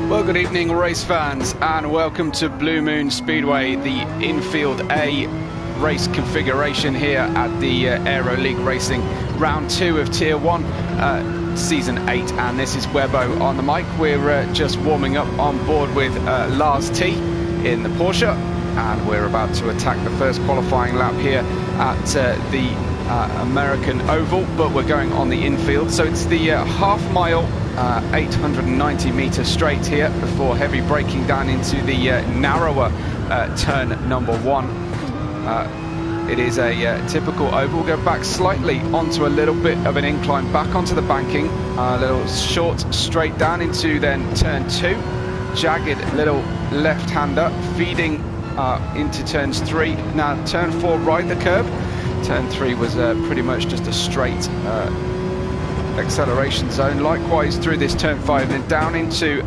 Well, good evening, race fans, and welcome to Blue Moon Speedway, the Infield A race configuration here at the Aero League Racing Round 2 of Tier 1, Season 8, and this is Webbo on the mic. We're just warming up on board with Lars T in the Porsche, and we're about to attack the first qualifying lap here at the American Oval, but we're going on the infield, so it's the half-mile 890 meter straight here before heavy braking down into the narrower turn number 1. It is a typical oval. We'll go back slightly onto a little bit of an incline, back onto the banking, a little short straight down into then turn 2, jagged little left-hander feeding into turns 3. Now turn 4 right the curb, turn 3 was pretty much just a straight acceleration zone. Likewise through this turn 5 and down into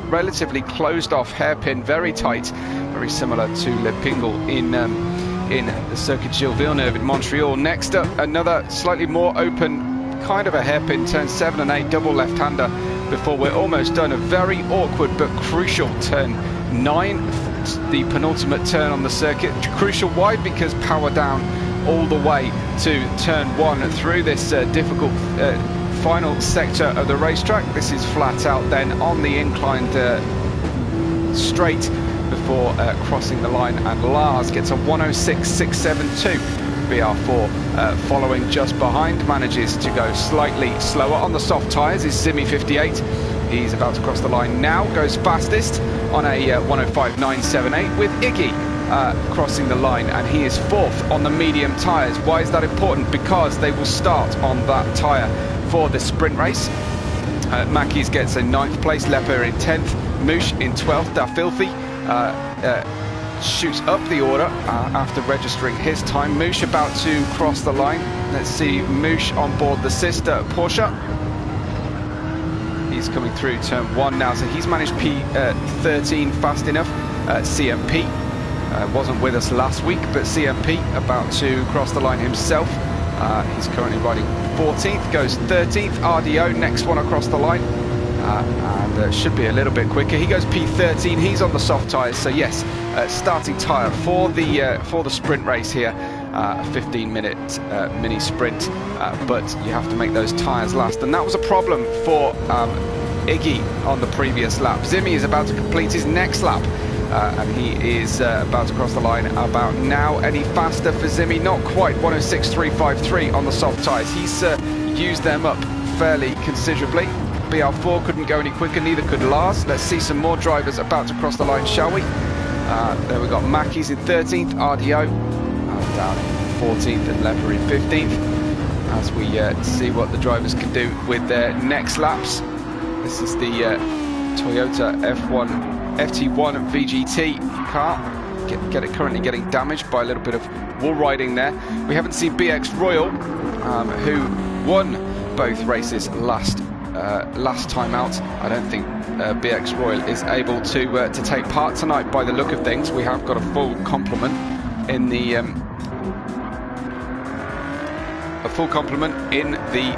relatively closed off hairpin, very tight, very similar to Le Pingle in the Circuit Gilles Villeneuve in Montreal. Next up, another slightly more open, kind of a hairpin, turn 7 and 8, double left-hander before we're almost done. A very awkward but crucial turn 9, the penultimate turn on the circuit. Crucial, why? Because power down all the way to turn 1 through this difficult final sector of the racetrack. This is flat out then on the inclined straight before crossing the line, and Lars gets a 106.672. BR4 following just behind, manages to go slightly slower on the soft tyres is Simi 58. He's about to cross the line now, goes fastest on a 105.978 with Iggy crossing the line, and he is 4th on the medium tyres. Why is that important? Because they will start on that tyre for the sprint race. Mackies gets a 9th place, Lepper in 10th, Moosh in 12th. Dafilfi shoots up the order after registering his time. Moosh about to cross the line. Let's see Moosh on board the sister Porsche. He's coming through turn 1 now, so he's managed P13 fast enough. CMP wasn't with us last week, but CMP about to cross the line himself. He's currently riding 14th, goes 13th. RDO, next one across the line, and should be a little bit quicker. He goes P13, he's on the soft tyres, so yes, starting tyre for the sprint race here. A 15-minute mini sprint, but you have to make those tyres last, and that was a problem for Iggy on the previous lap. Zimi is about to complete his next lap, and he is about to cross the line about now. Any faster for Zimi? Not quite. 106.353 on the soft tyres. He's used them up fairly considerably. BR4 couldn't go any quicker, neither could Lars. Let's see some more drivers about to cross the line, shall we? There we got Mackies in 13th, RDO down in 14th, and Lepper in 15th, as we see what the drivers can do with their next laps. This is the Toyota FT1 VGT car. Currently getting damaged by a little bit of wall riding there. We haven't seen BX Royal, who won both races last time out. I don't think BX Royal is able to take part tonight by the look of things. We have got a full complement in the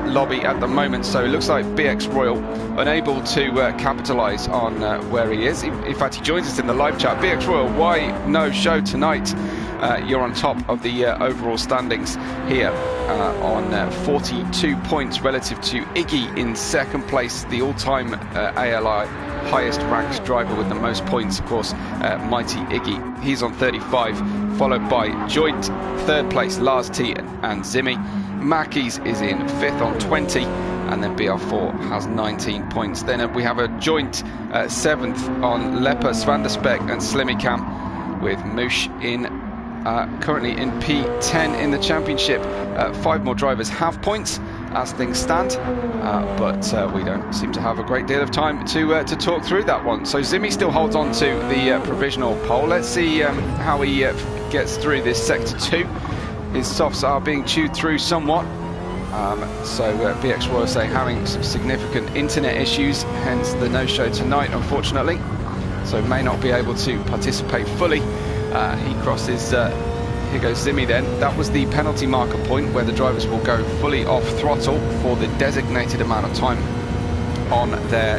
lobby at the moment, so it looks like BX Royal unable to capitalise on where he is. In fact, he joins us in the live chat. BX Royal, why no show tonight? You're on top of the overall standings here on 42 points relative to Iggy in 2nd place, the all-time ALI highest ranked driver with the most points, of course, mighty Iggy. He's on 35, followed by joint 3rd place Lars T and Zimi. Mackies is in 5th on 20, and then BR4 has 19 points. Then we have a joint 7th on Lepper, Svanderspek and Slimikam, with Moosh in currently in P10 in the championship. 5 more drivers have points as things stand, but we don't seem to have a great deal of time to talk through that one. So Zimi still holds on to the provisional pole. Let's see how he gets through this sector 2. His softs are being chewed through somewhat. So BX Royal saying having some significant internet issues, hence the no-show tonight, unfortunately. So may not be able to participate fully. He crosses, here goes Zimi then. That was the penalty marker point where the drivers will go fully off throttle for the designated amount of time on their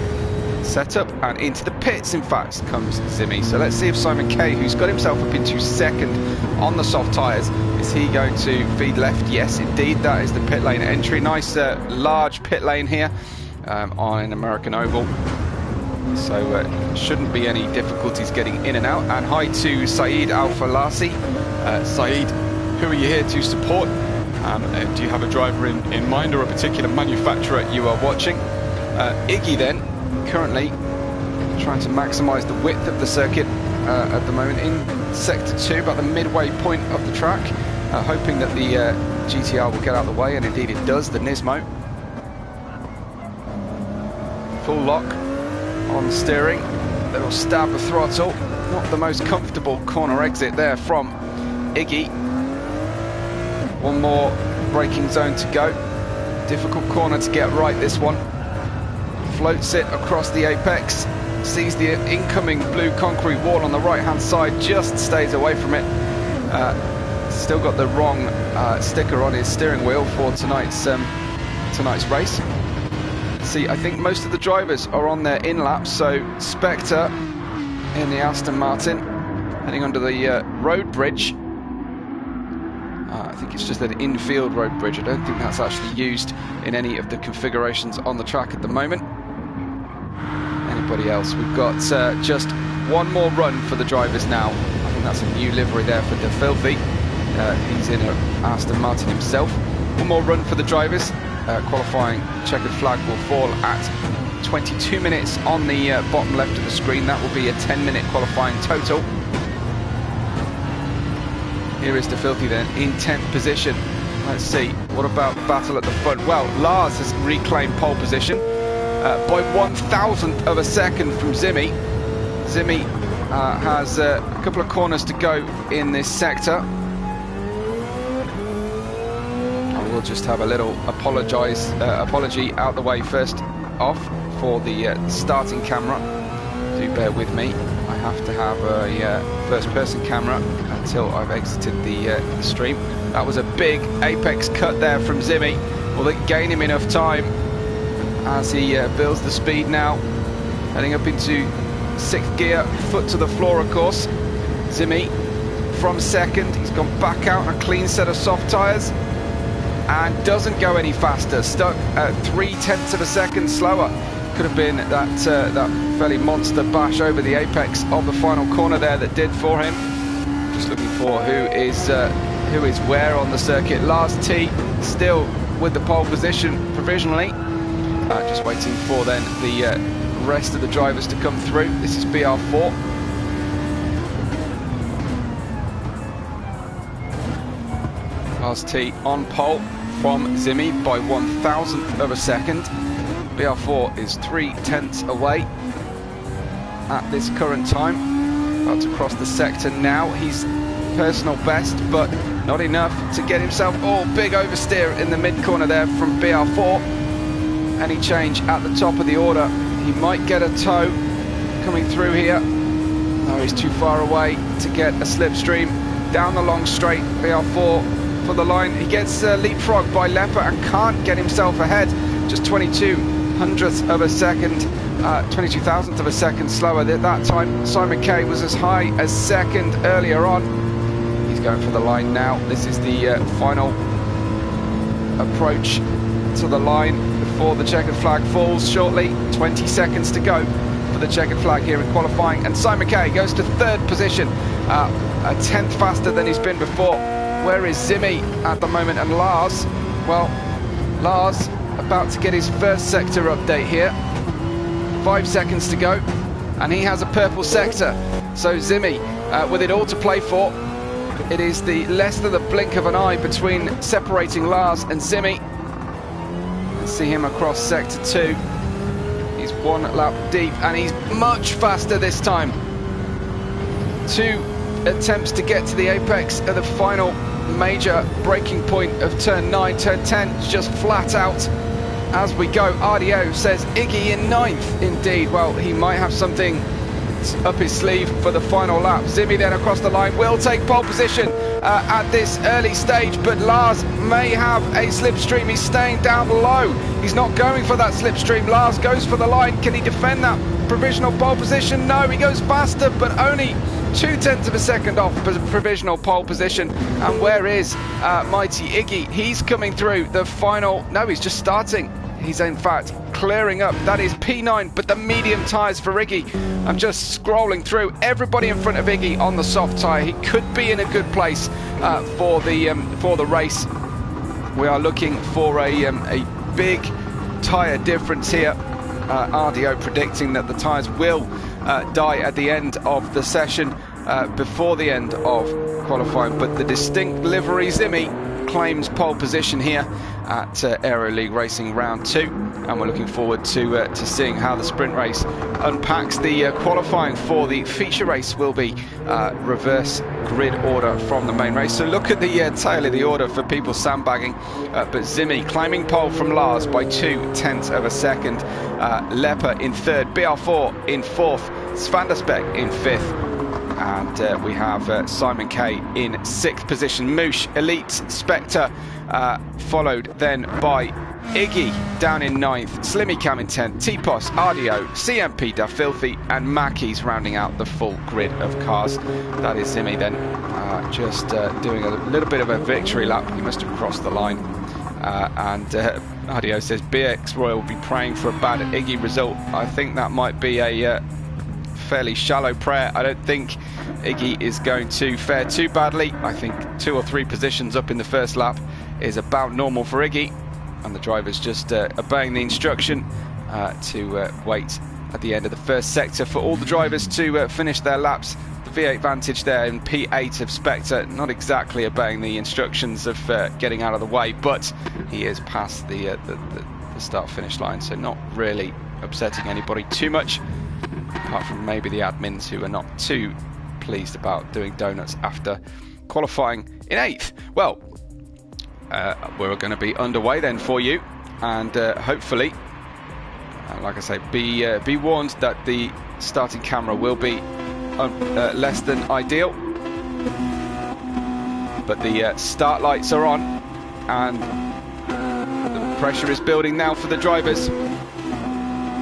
set up, and into the pits, in fact, comes Zimi. So let's see if Simon Kay, who's got himself up into second on the soft tyres, is he going to feed left? Yes, indeed, that is the pit lane entry. Nice large pit lane here on an American Oval. So shouldn't be any difficulties getting in and out. And hi to Saeed Al-Falasi. Saeed, who are you here to support? Do you have a driver in mind or a particular manufacturer you are watching? Iggy then, currently trying to maximise the width of the circuit at the moment in Sector 2, about the midway point of the track, hoping that the GTR will get out of the way, and indeed it does, the Nismo. Full lock on steering, little stab of throttle, not the most comfortable corner exit there from Iggy. One more braking zone to go. Difficult corner to get right, this one. Floats it across the apex, sees the incoming blue concrete wall on the right hand side, just stays away from it. Still got the wrong sticker on his steering wheel for tonight's race. See, I think most of the drivers are on their in laps, so Spectre in the Aston Martin heading under the road bridge. I think it's just an infield road bridge. I don't think that's actually used in any of the configurations on the track at the moment. Anybody else? We've got just one more run for the drivers now. I think that's a new livery there for De Filthy. He's in an Aston Martin himself. One more run for the drivers. Qualifying checkered flag will fall at 22 minutes on the bottom left of the screen. That will be a 10-minute qualifying total. Here is De Filthy then in 10th position. Let's see, what about battle at the front? Well, Lars has reclaimed pole position by 1,000th of a second from Zimi. Zimi has a couple of corners to go in this sector. I will just have a little apology out the way first off for the starting camera. Do bear with me. I have to have a first-person camera until I've exited the stream. That was a big apex cut there from Zimi. Will it gain him enough time as he builds the speed now? Heading up into 6th gear, foot to the floor, of course. Zimi from second. He's gone back out on a clean set of soft tyres and doesn't go any faster. Stuck at 0.3 of a second slower. Could have been that fairly monster bash over the apex of the final corner there that did for him. Just looking for who is where on the circuit. Lars T still with the pole position provisionally. Just waiting for then the rest of the drivers to come through. This is BR4. Lars T on pole from Zimi by 1,000th of a second. BR4 is 0.3 away at this current time. About to cross the sector now. He's personal best, but not enough to get himself. Oh, big oversteer in the mid corner there from BR4. Any change at the top of the order, he might get a tow coming through here. No, he's too far away to get a slipstream down the long straight. BR4 for the line. He gets leapfrogged by Lepper and can't get himself ahead. Just 22/100th of a second, 22,000th of a second slower at that time. Simon Kay was as high as second earlier on. He's going for the line now. This is the final approach to the line before the checkered flag falls shortly. 20 seconds to go for the checkered flag here in qualifying, and Simon Kay goes to 3rd position, a 10th faster than he's been before. Where is Zimi at the moment, and Lars? Well, Lars about to get his first sector update here. 5 seconds to go, and he has a purple sector. So Zimi, with it all to play for, it is the less than the blink of an eye between separating Lars and Zimi. Let's see him across sector 2. He's 1 lap deep, and he's much faster this time. 2 attempts to get to the apex at the final major braking point of turn 9. Turn 10 is just flat out as we go. RDO says Iggy in 9th. Indeed, well, he might have something cards up his sleeve for the final lap. Zimi then across the line will take pole position at this early stage, but Lars may have a slipstream. He's staying down low. He's not going for that slipstream. Lars goes for the line. Can he defend that provisional pole position? No, he goes faster, but only 0.2 of a second off provisional pole position. And where is mighty Iggy? He's coming through the final. No, he's just starting. He's in fact clearing up. That is P9, but the medium tyres for Iggy. I'm just scrolling through everybody in front of Iggy on the soft tyre. He could be in a good place for the race. We are looking for a big tyre difference here. RDO predicting that the tyres will die at the end of the session, before the end of qualifying, but the distinct livery Zimi claims pole position here at Aero League Racing Round 2, and we're looking forward to seeing how the sprint race unpacks. The qualifying for the feature race will be reverse grid order from the main race. So look at the tail of the order for people sandbagging, but Zimi climbing pole from Lars by 0.2 of a second, Lepper in third, BR4 in fourth, Svanderspek in fifth, and we have Simon K in 6th position. Moosh, Elite, Spectre, followed then by Iggy down in 9th, Slimmy Cam in 10th, T-Pos, RDO, CMP, Da Filthy, and Mackey's rounding out the full grid of cars. That is Zimi then just doing a little bit of a victory lap. He must have crossed the line. And RDO says BX Royal will be praying for a bad Iggy result. I think that might be a fairly shallow prayer. I don't think Iggy is going to fare too badly. I think 2 or 3 positions up in the first lap is about normal for Iggy, and the driver's just obeying the instruction to wait at the end of the first sector for all the drivers to finish their laps. The V8 Vantage there in P8 of Spectre, not exactly obeying the instructions of getting out of the way, but he is past the start-finish line, so not really upsetting anybody too much, apart from maybe the admins who are not too pleased about doing donuts after qualifying in 8th. Well, we're going to be underway then for you, and hopefully, like I say, be warned that the starting camera will be less than ideal, but the start lights are on, and the pressure is building now for the drivers.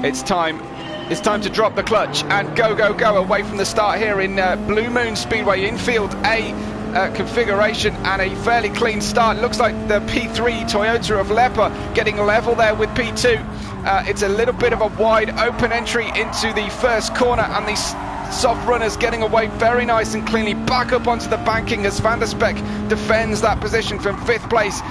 It's time to drop the clutch and go away from the start here in Blue Moon Speedway. Infield A configuration and a fairly clean start. Looks like the P3 Toyota of Lepper getting level there with P2. It's a little bit of a wide open entry into the first corner, and these soft runners getting away very nice and cleanly back up onto the banking as Vanderspek defends that position from 5th place.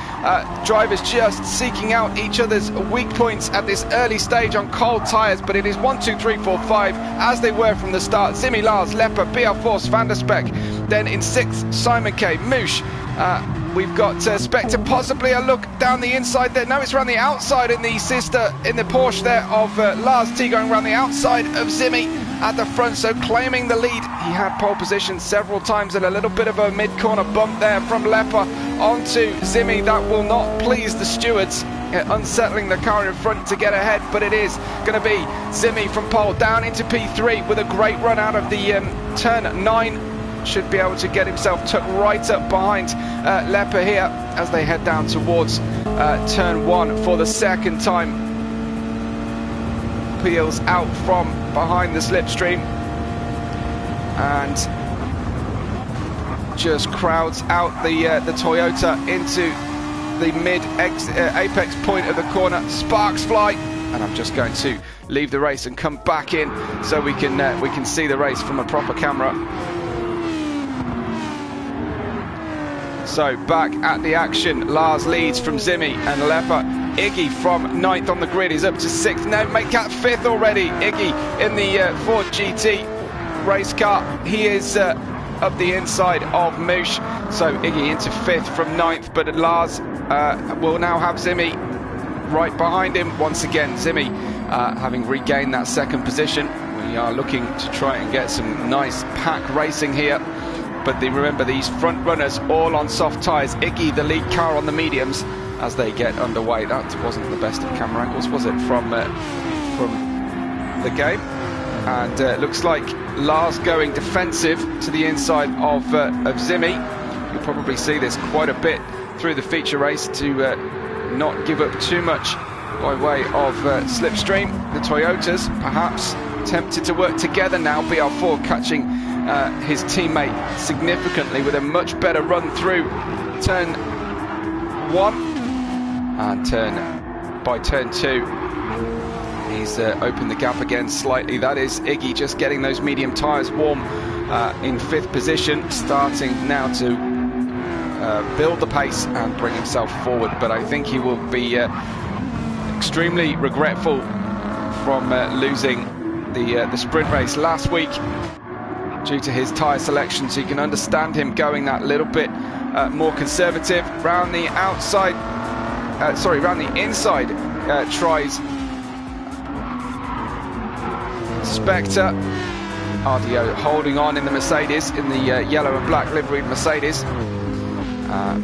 Drivers just seeking out each other's weak points at this early stage on cold tyres, but it is 1, 2, 3, 4, 5 as they were from the start. Zimi, Lars, Lepper, BR4, Vanderspek. Then in 6th, Simon K, Moosh. We've got Spectre, possibly a look down the inside there. No, it's around the outside in the Porsche there of Lars T, going around the outside of Zimi at the front, so claiming the lead. He had pole position several times, and a little bit of a mid-corner bump there from Lepper onto Zimi. That will not please the stewards, unsettling the car in front to get ahead, but it is going to be Zimi from pole down into P3 with a great run out of the turn 9. Should be able to get himself tucked right up behind Lepper here as they head down towards turn 1 for the second time. Peels out from behind the slipstream and just crowds out the Toyota into the apex point of the corner. Sparks fly, and I'm just going to leave the race and come back in so we can see the race from a proper camera. So back at the action, Lars leads from Zimi and Lepper. Iggy from 9th on the grid is up to 6th. Now make that 5th already. Iggy in the Ford GT race car. He is up the inside of Moosh. So Iggy into 5th from 9th, but Lars will now have Zimi right behind him once again. Zimi having regained that 2nd position. We are looking to try and get some nice pack racing here. But remember, these front runners all on soft tyres. Iggy, the lead car on the mediums as they get underway. That wasn't the best of camera angles, was it, from the game? And looks like Lars going defensive to the inside of Zimi. You'll probably see this quite a bit through the feature race to not give up too much by way of slipstream. The Toyotas perhaps tempted to work together now. BR4 catching his teammate significantly with a much better run through turn 1, and by turn 2 he's opened the gap again slightly. That is Iggy just getting those medium tyres warm in 5th position, starting now to build the pace and bring himself forward. But I think he will be extremely regretful from losing the sprint race last week due to his tyre selection. So you can understand him going that little bit more conservative. Round the outside, round the inside tries Spectre. RDO holding on in the Mercedes, in the yellow and black liveried Mercedes.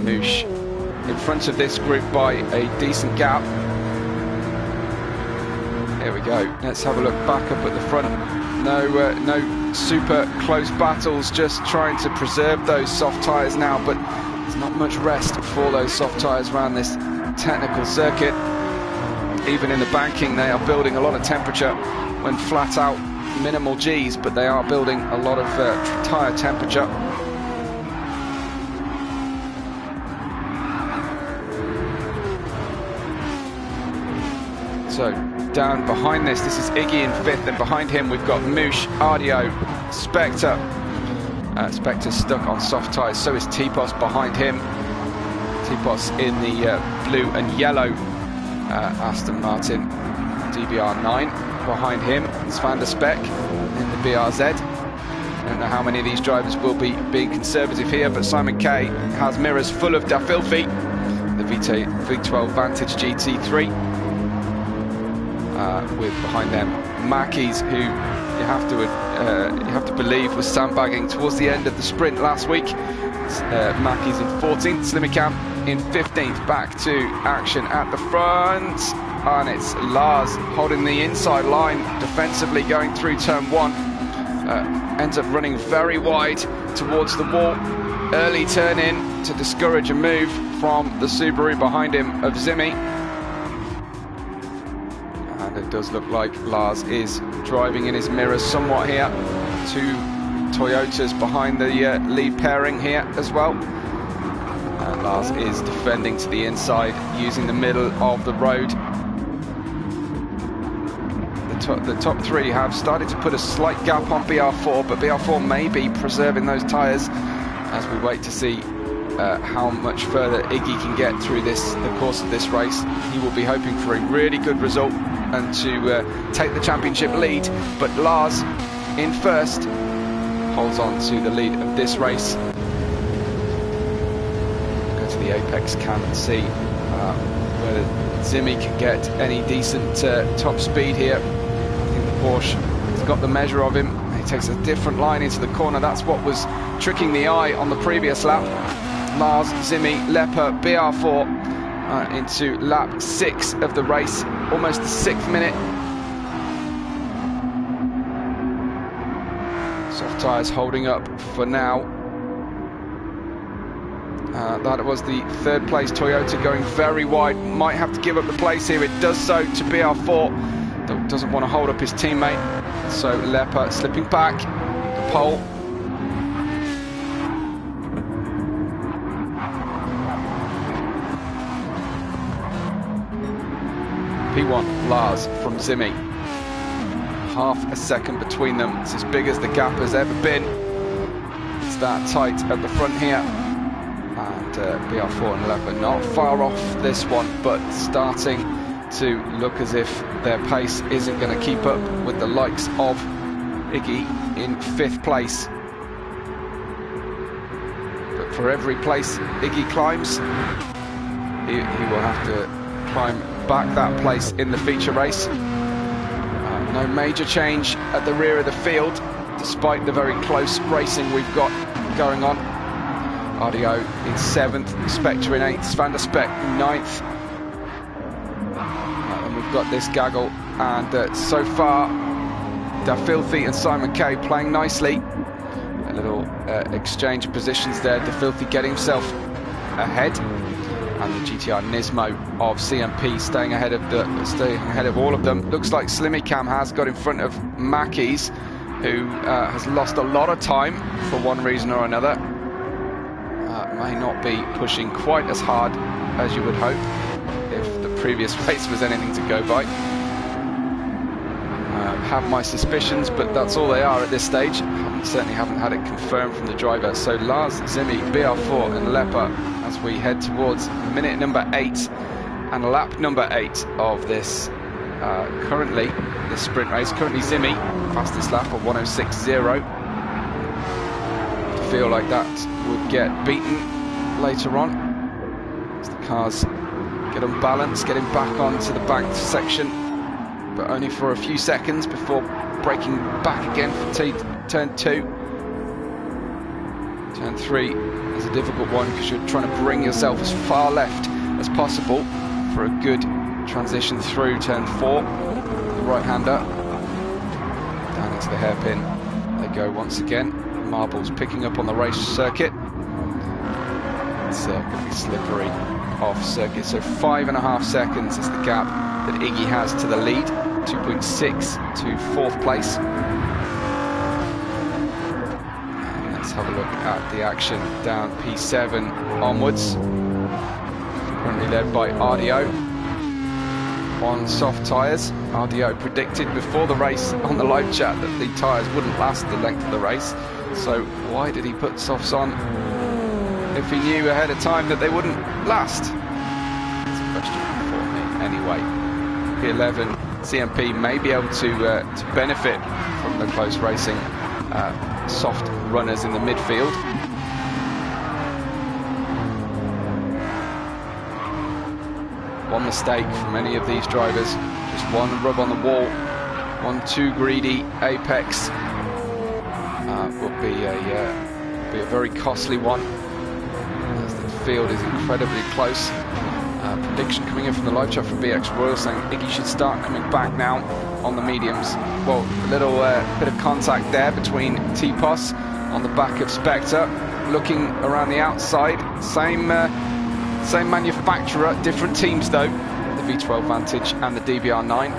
Moosh in front of this group by a decent gap. Here we go. Let's have a look back up at the front. No super close battles, just trying to preserve those soft tyres now, but there's not much rest for those soft tyres around this technical circuit. Even in the banking, they are building a lot of temperature when flat out minimal Gs, but they are building a lot of tyre temperature. So down behind this is Iggy in 5th, and behind him we've got Moosh, Ardio, Spectre. Spectre's stuck on soft tyres, so is T-Pos behind him. T-Pos in the blue and yellow Aston Martin DBR9. Behind him is Van der Speck in the BRZ. I don't know how many of these drivers will be being conservative here, but Simon K has mirrors full of Dafilfi, the V12 Vantage GT3. With behind them Mackies, who you have to believe was sandbagging towards the end of the sprint last week. Mackies in 14th, Slimicam in 15th, back to action at the front, and it's Lars holding the inside line defensively going through turn 1. Ends up running very wide towards the wall. Early turn in to discourage a move from the Subaru behind him of Zimi. And it does look like Lars is driving in his mirrors somewhat here. 2 Toyotas behind the lead pairing here as well. And Lars is defending to the inside, using the middle of the road. The top 3 have started to put a slight gap on BR4, but BR4 may be preserving those tyres as we wait to see how much further Iggy can get through the course of this race. He will be hoping for a really good result and to take the championship lead, but Lars in 1st holds on to the lead of this race. Go to the apex cam and see whether Zimi can get any decent top speed here. I think the Porsche has got the measure of him. He takes a different line into the corner. That's what was tricking the eye on the previous lap. Lars, Zimi, Lepper, BR4 into lap 6 of the race, almost the 6th minute. Soft tyres holding up for now. That was the 3rd place Toyota going very wide. Might have to give up the place here. It does so to BR4. Doesn't want to hold up his teammate. So Lepper slipping back, the pole. P1 Lars from Zimi. Half a second between them. It's as big as the gap has ever been. It's that tight at the front here. And BR4 and Lepper not far off this one, but starting to look as if their pace isn't going to keep up with the likes of Iggy in 5th place. But for every place Iggy climbs, he will have to climb back that place in the feature race. No major change at the rear of the field, despite the very close racing we've got going on. RDO in 7th, Spectre in 8th, Van der Speck in 9th. And we've got this gaggle, and so far Dafilthy and Simon Kay playing nicely. A little exchange of positions there. Dafilthy getting himself ahead, and the GTR Nismo of CMP staying ahead of all of them. Looks like Slimmy Cam has got in front of Mackey's, who has lost a lot of time for one reason or another. May not be pushing quite as hard as you would hope if the previous race was anything to go by. Have my suspicions, but that's all they are at this stage. Certainly haven't had it confirmed from the driver. So Lars, Zimi, BR4 and Lepper as we head towards minute number 8 and lap number 8 of this currently the sprint race. Currently Zimi fastest lap of 106.0. Feel like that would get beaten later on as the cars get unbalanced, getting back onto the banked section, but only for a few seconds before breaking back again for turn 2. Turn 3 is a difficult one because you're trying to bring yourself as far left as possible for a good transition through turn 4. The right-hander down into the hairpin. They go once again. Marbles picking up on the race circuit. It's going to be slippery off circuit. So 5.5 seconds is the gap that Iggy has to the lead. 2.6 to 4th place. And let's have a look at the action down P7 onwards. Currently led by RDO on soft tyres. RDO predicted before the race on the live chat that the tyres wouldn't last the length of the race. So why did he put softs on if he knew ahead of time that they wouldn't last? That's a question for me anyway. P11 CMP may be able to benefit from the close racing, soft runners in the midfield. One mistake from any of these drivers, just one rub on the wall, one too greedy apex will be a very costly one, as the field is incredibly close. Prediction coming in from the live chat from BX Royal saying Iggy should start coming back now on the mediums. Well, a little bit of contact there between T-Pos on the back of Spectre. Looking around the outside, same manufacturer, different teams though. The V12 Vantage and the DBR9,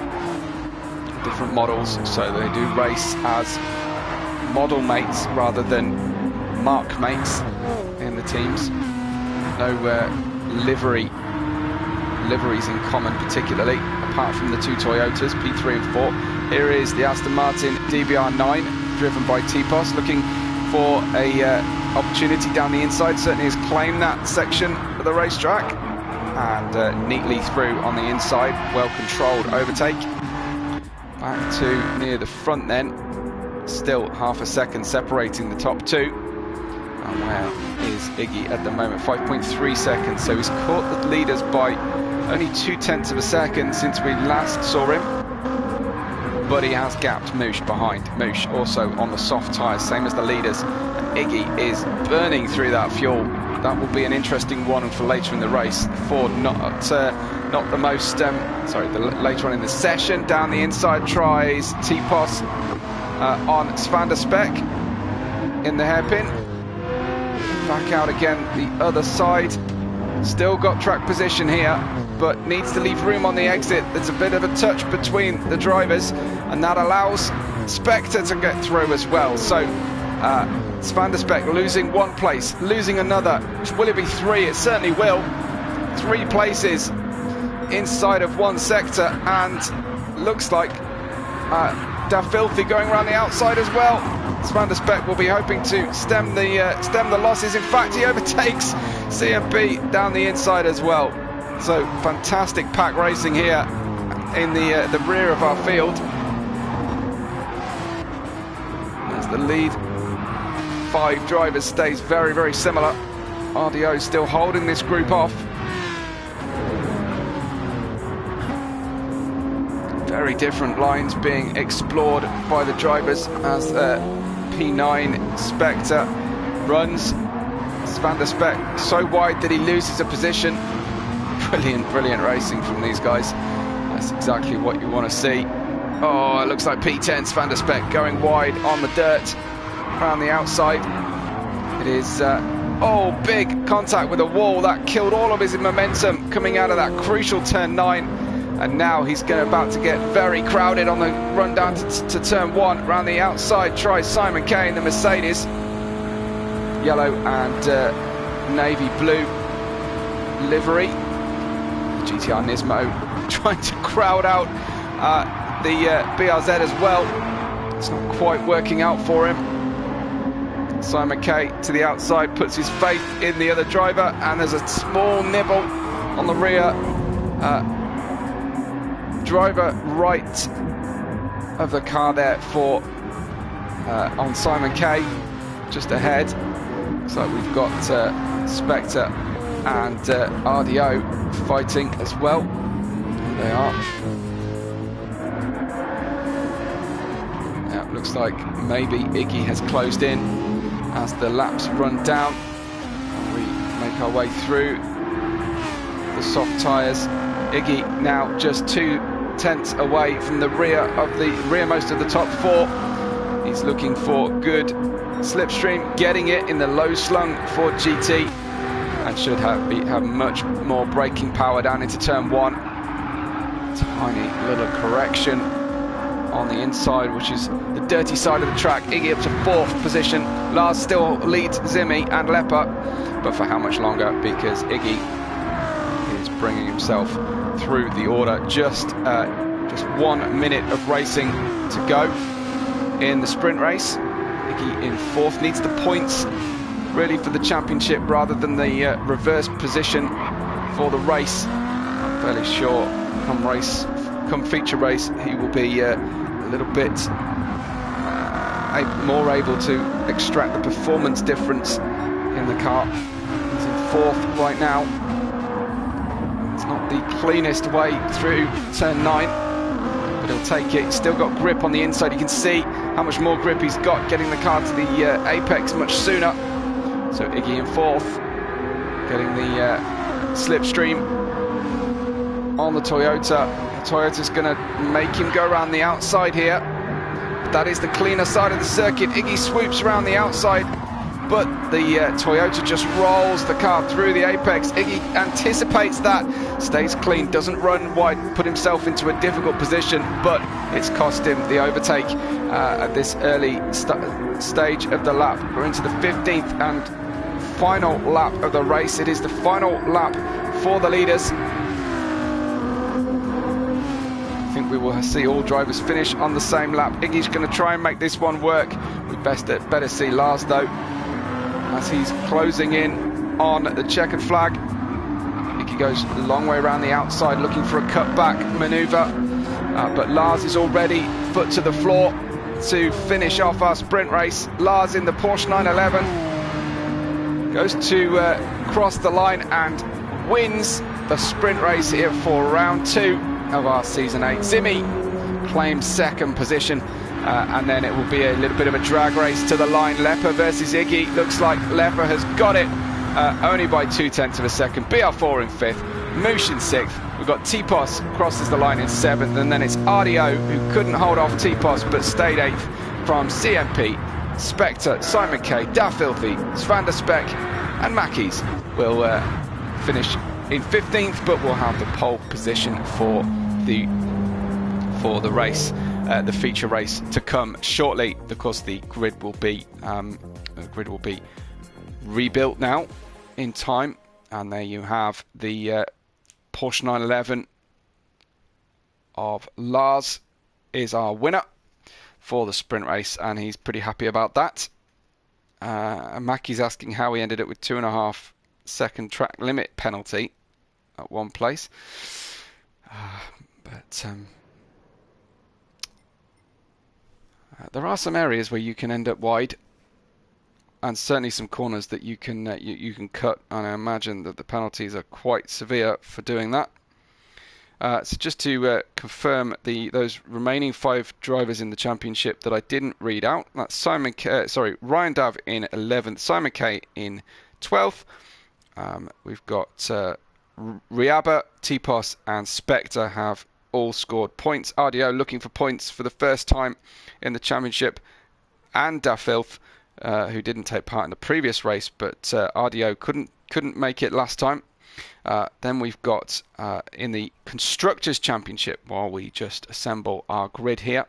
different models, so they do race as model mates rather than mark mates in the teams. No liveries in common particularly, apart from the two Toyotas, P3 and 4. Here is the Aston Martin DBR9, driven by T-Pos, looking for a opportunity down the inside. Certainly has claimed that section of the racetrack, and neatly through on the inside. Well controlled overtake. Back to near the front then. Still half a second separating the top two. And where is Iggy at the moment? 5.3 seconds. So he's caught the leaders by only 0.2 of a second since we last saw him. But he has gapped Moosh behind. Moosh also on the soft tyres, same as the leaders. And Iggy is burning through that fuel. That will be an interesting one for later in the race. Ford not the most, later on in the session. Down the inside tries T-Pos on Svander Speck in the hairpin. Back out again the other side. Still got track position here, but needs to leave room on the exit. There's a bit of a touch between the drivers, and that allows Spectre to get through as well. So Svander Speck losing one place, losing another. Will it be 3? It certainly will. 3 places inside of one sector, and looks like Dafilthy going around the outside as well. Svander Speck will be hoping to stem the losses. In fact, he overtakes CMP down the inside as well. So fantastic pack racing here in the rear of our field. As the lead 5 drivers stays very, very similar. RDO still holding this group off. Very different lines being explored by the drivers as P9 Spectre runs. Svander Speck so wide that he loses a position. Brilliant racing from these guys. That's exactly what you want to see. Oh, it looks like P10's Van der Speck going wide on the dirt around the outside. It is, oh, big contact with a wall. That killed all of his momentum coming out of that crucial turn 9. And now he's about to get very crowded on the run down to turn 1. Around the outside tries Simon Kay in the Mercedes. Yellow and navy blue livery. The GTR Nismo trying to crowd out the BRZ as well. It's not quite working out for him. Simon Kay to the outside puts his faith in the other driver, and there's a small nibble on the rear driver right of the car there for on Simon Kay, just ahead. So we've got Spectre and RDO fighting as well. Here they are. Now it looks like maybe Iggy has closed in as the laps run down. We make our way through the soft tyres. Iggy now just 2 tenths away from the rearmost of the top 4. He's looking for good slipstream, getting it in the low slung for GT, and should have much more braking power down into turn 1. Tiny little correction on the inside, which is the dirty side of the track. Iggy up to 4th position. Lars still leads Zimi and Lepper, but for how much longer? Because Iggy is bringing himself through the order. Just 1 minute of racing to go in the sprint race. Iggy in 4th, needs the points really for the championship rather than the reverse position for the race. I'm fairly sure come feature race he will be a little bit more able to extract the performance difference in the car. He's in 4th right now. It's not the cleanest way through turn 9, but he'll take it. He's still got grip on the inside. You can see how much more grip he's got, getting the car to the apex much sooner. So Iggy in 4th, getting the slipstream on the Toyota. Toyota's going to make him go around the outside here. That is the cleaner side of the circuit. Iggy swoops around the outside, but the Toyota just rolls the car through the apex. Iggy anticipates that, stays clean, doesn't run wide, put himself into a difficult position, but it's cost him the overtake at this early stage of the lap. We're into the 15th and final lap of the race. It is the final lap for the leaders. I think we will see all drivers finish on the same lap. Iggy's going to try and make this one work. We better see Lars though, as he's closing in on the checkered flag. Iggy goes a long way around the outside looking for a cutback manoeuvre, but Lars is already foot to the floor to finish off our sprint race. Lars in the Porsche 911 goes to cross the line and wins the sprint race here for round 2 of our season 8. Zimi claims 2nd position, and then it will be a little bit of a drag race to the line. Lepper versus Iggy. Looks like Lepper has got it only by 2 tenths of a second. BR4 in 5th, Moosh in 6th. We've got T-Pos crosses the line in 7th, and then it's RDO who couldn't hold off T-Pos but stayed 8th from CMP. Spectre, Simon Kay, Dafilthy, Van der Speck and Mackies will finish in 15th, but we'll have the pole position for the race, the feature race to come shortly. Of course, the grid will be rebuilt now in time, and there you have the Porsche 911 of Lars is our winner for the sprint race, and he's pretty happy about that. Mackie's asking how he ended up with 2.5 second track limit penalty at one place, but there are some areas where you can end up wide, and certainly some corners that you can you can cut, and I imagine that the penalties are quite severe for doing that. So just to confirm those remaining 5 drivers in the championship that I didn't read out, that's Ryan Dav in 11th, Simon Kay in 12th. We've got Riaba, T-Pos and Spectre have all scored points. RDO looking for points for the first time in the championship, and Dafilth, who didn't take part in the previous race, but RDO couldn't make it last time. Then we've got in the Constructors' Championship, while we just assemble our grid here,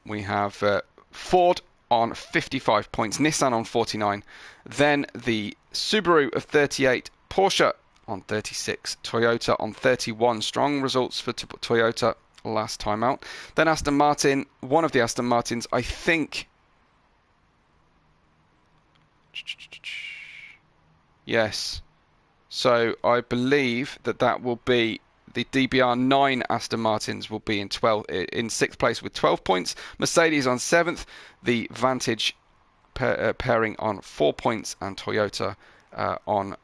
we have Ford on 55 points, Nissan on 49, then the Subaru of 38, Porsche on 36, Toyota on 31. Strong results for Toyota last time out. Then Aston Martin, one of the Aston Martins, I think. Yes. So I believe that will be the DBR9 Aston Martins will be in 6th place with 12 points. Mercedes on 7th. The Vantage pairing on 4 points, and Toyota on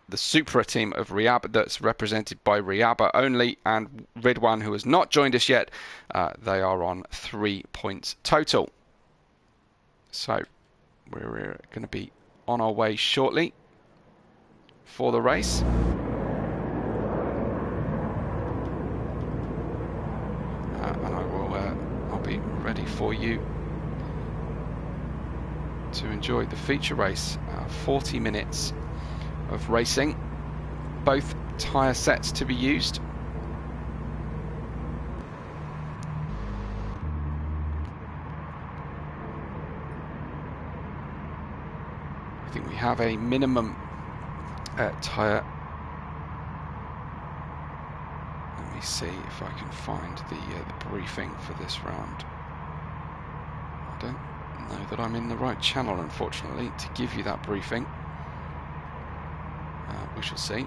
the Supra team of Riaba, that's represented by Riaba only, and Ridwan, who has not joined us yet. They are on 3 points total. So we're going to be on our way shortly for the race. And I'll be ready for you to enjoy the feature race. 40 minutes of racing, both tyre sets to be used. I think we have a minimum tyre. Let me see if I can find the briefing for this round. I don't know that I'm in the right channel, unfortunately, to give you that briefing. We shall see.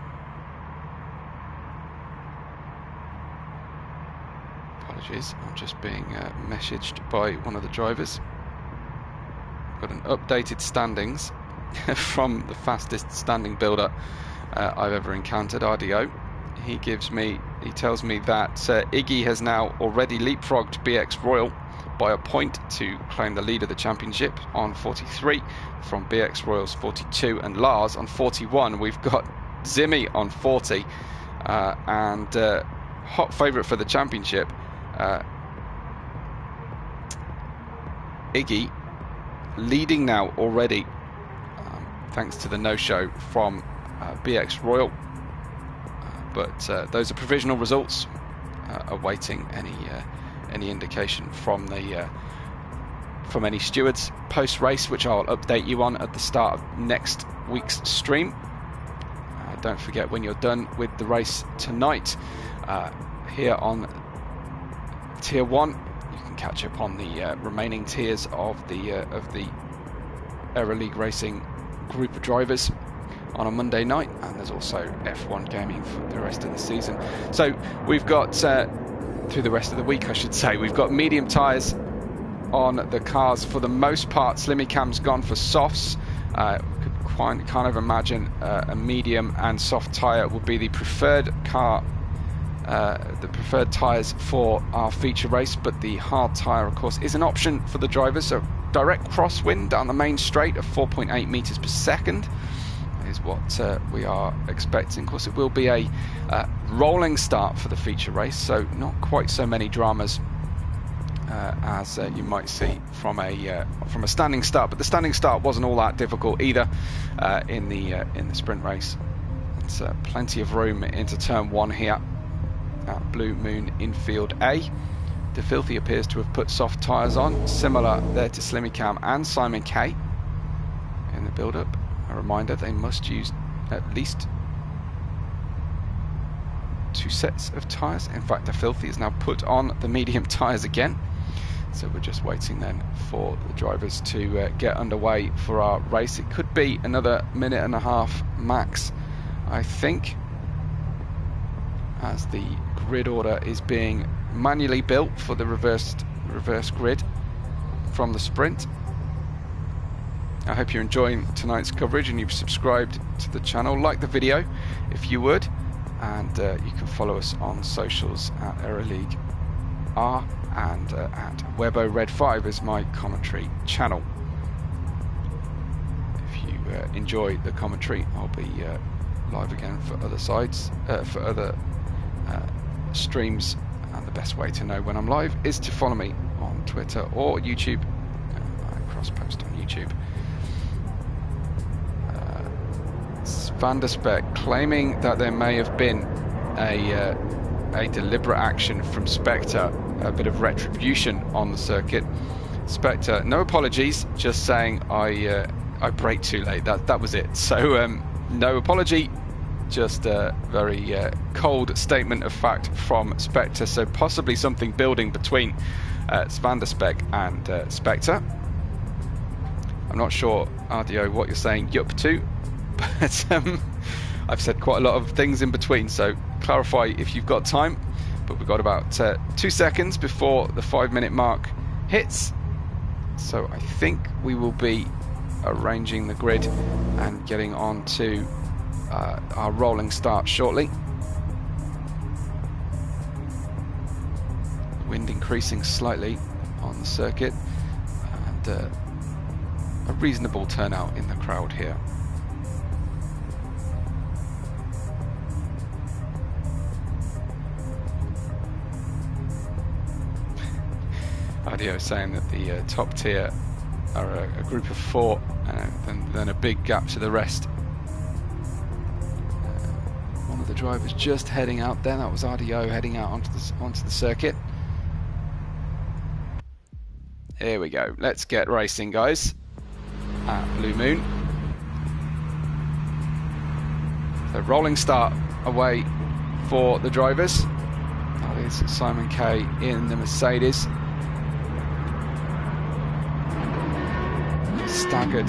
Apologies, I'm just being messaged by one of the drivers. Got an updated standings from the fastest standing builder I've ever encountered, RDO. He tells me that Iggy has now already leapfrogged BX Royal by a point to claim the lead of the championship on 43 from BX Royal's 42, and Lars on 41. We've got Zimmy on 40, and hot favourite for the championship, Iggy, leading now already, thanks to the no-show from BX Royal. But those are provisional results, awaiting any indication from any stewards post-race, which I'll update you on at the start of next week's stream. Don't forget, when you're done with the race tonight, here on Tier 1, you can catch up on the remaining tiers of the Aero League Racing group of drivers on a Monday night, and there's also F1 gaming for the rest of the season. So we've got through the rest of the week, I should say, we've got medium tyres on the cars for the most part. Slimmy Cam's gone for softs. Could kind of imagine a medium and soft tyre would be the preferred tyres for our feature race, but the hard tyre, of course, is an option for the drivers. So direct crosswind down the main straight of 4.8 meters per second is what we are expecting. Of course, it will be a rolling start for the feature race, so not quite so many dramas as you might see from a standing start. But the standing start wasn't all that difficult either in the sprint race. It's plenty of room into turn 1 here at Blue Moon Infield A. DeFilthy appears to have put soft tyres on, similar there to Slimmy Cam and Simon K in the build-up. A reminder, they must use at least 2 sets of tyres. In fact, DeFilthy is now put on the medium tyres again. So we're just waiting then for the drivers to get underway for our race. It could be another minute and a half max, I think, as the grid order is being manually built for the reverse grid from the sprint. I hope you're enjoying tonight's coverage and you've subscribed to the channel. Like the video if you would, and you can follow us on socials at Aero League R, and at Webo Red 5 is my commentary channel. If you enjoy the commentary, I'll be live again for other streams, and the best way to know when I'm live is to follow me on Twitter or YouTube. I cross-post on YouTube. Van der Spek claiming that there may have been a deliberate action from Spectre, a bit of retribution on the circuit. Spectre, no apologies, just saying I braked too late. That was it. So no apology, just a very cold statement of fact from Spectre. So possibly something building between Van der Spek and Spectre. I'm not sure, RDO, what you're saying yup to, but I've said quite a lot of things in between, so clarify if you've got time. But we've got about 2 seconds before the 5-minute mark hits, so I think we will be arranging the grid and getting on to our rolling start shortly. Wind increasing slightly on the circuit, and a reasonable turnout in the crowd here. Audio saying that the top tier are a group of 4, and then a big gap to the rest. One of the drivers just heading out there. That was RDO heading out onto the circuit. Here we go. Let's get racing, guys. At Blue Moon. So rolling start away for the drivers. That is Simon K in the Mercedes. Staggered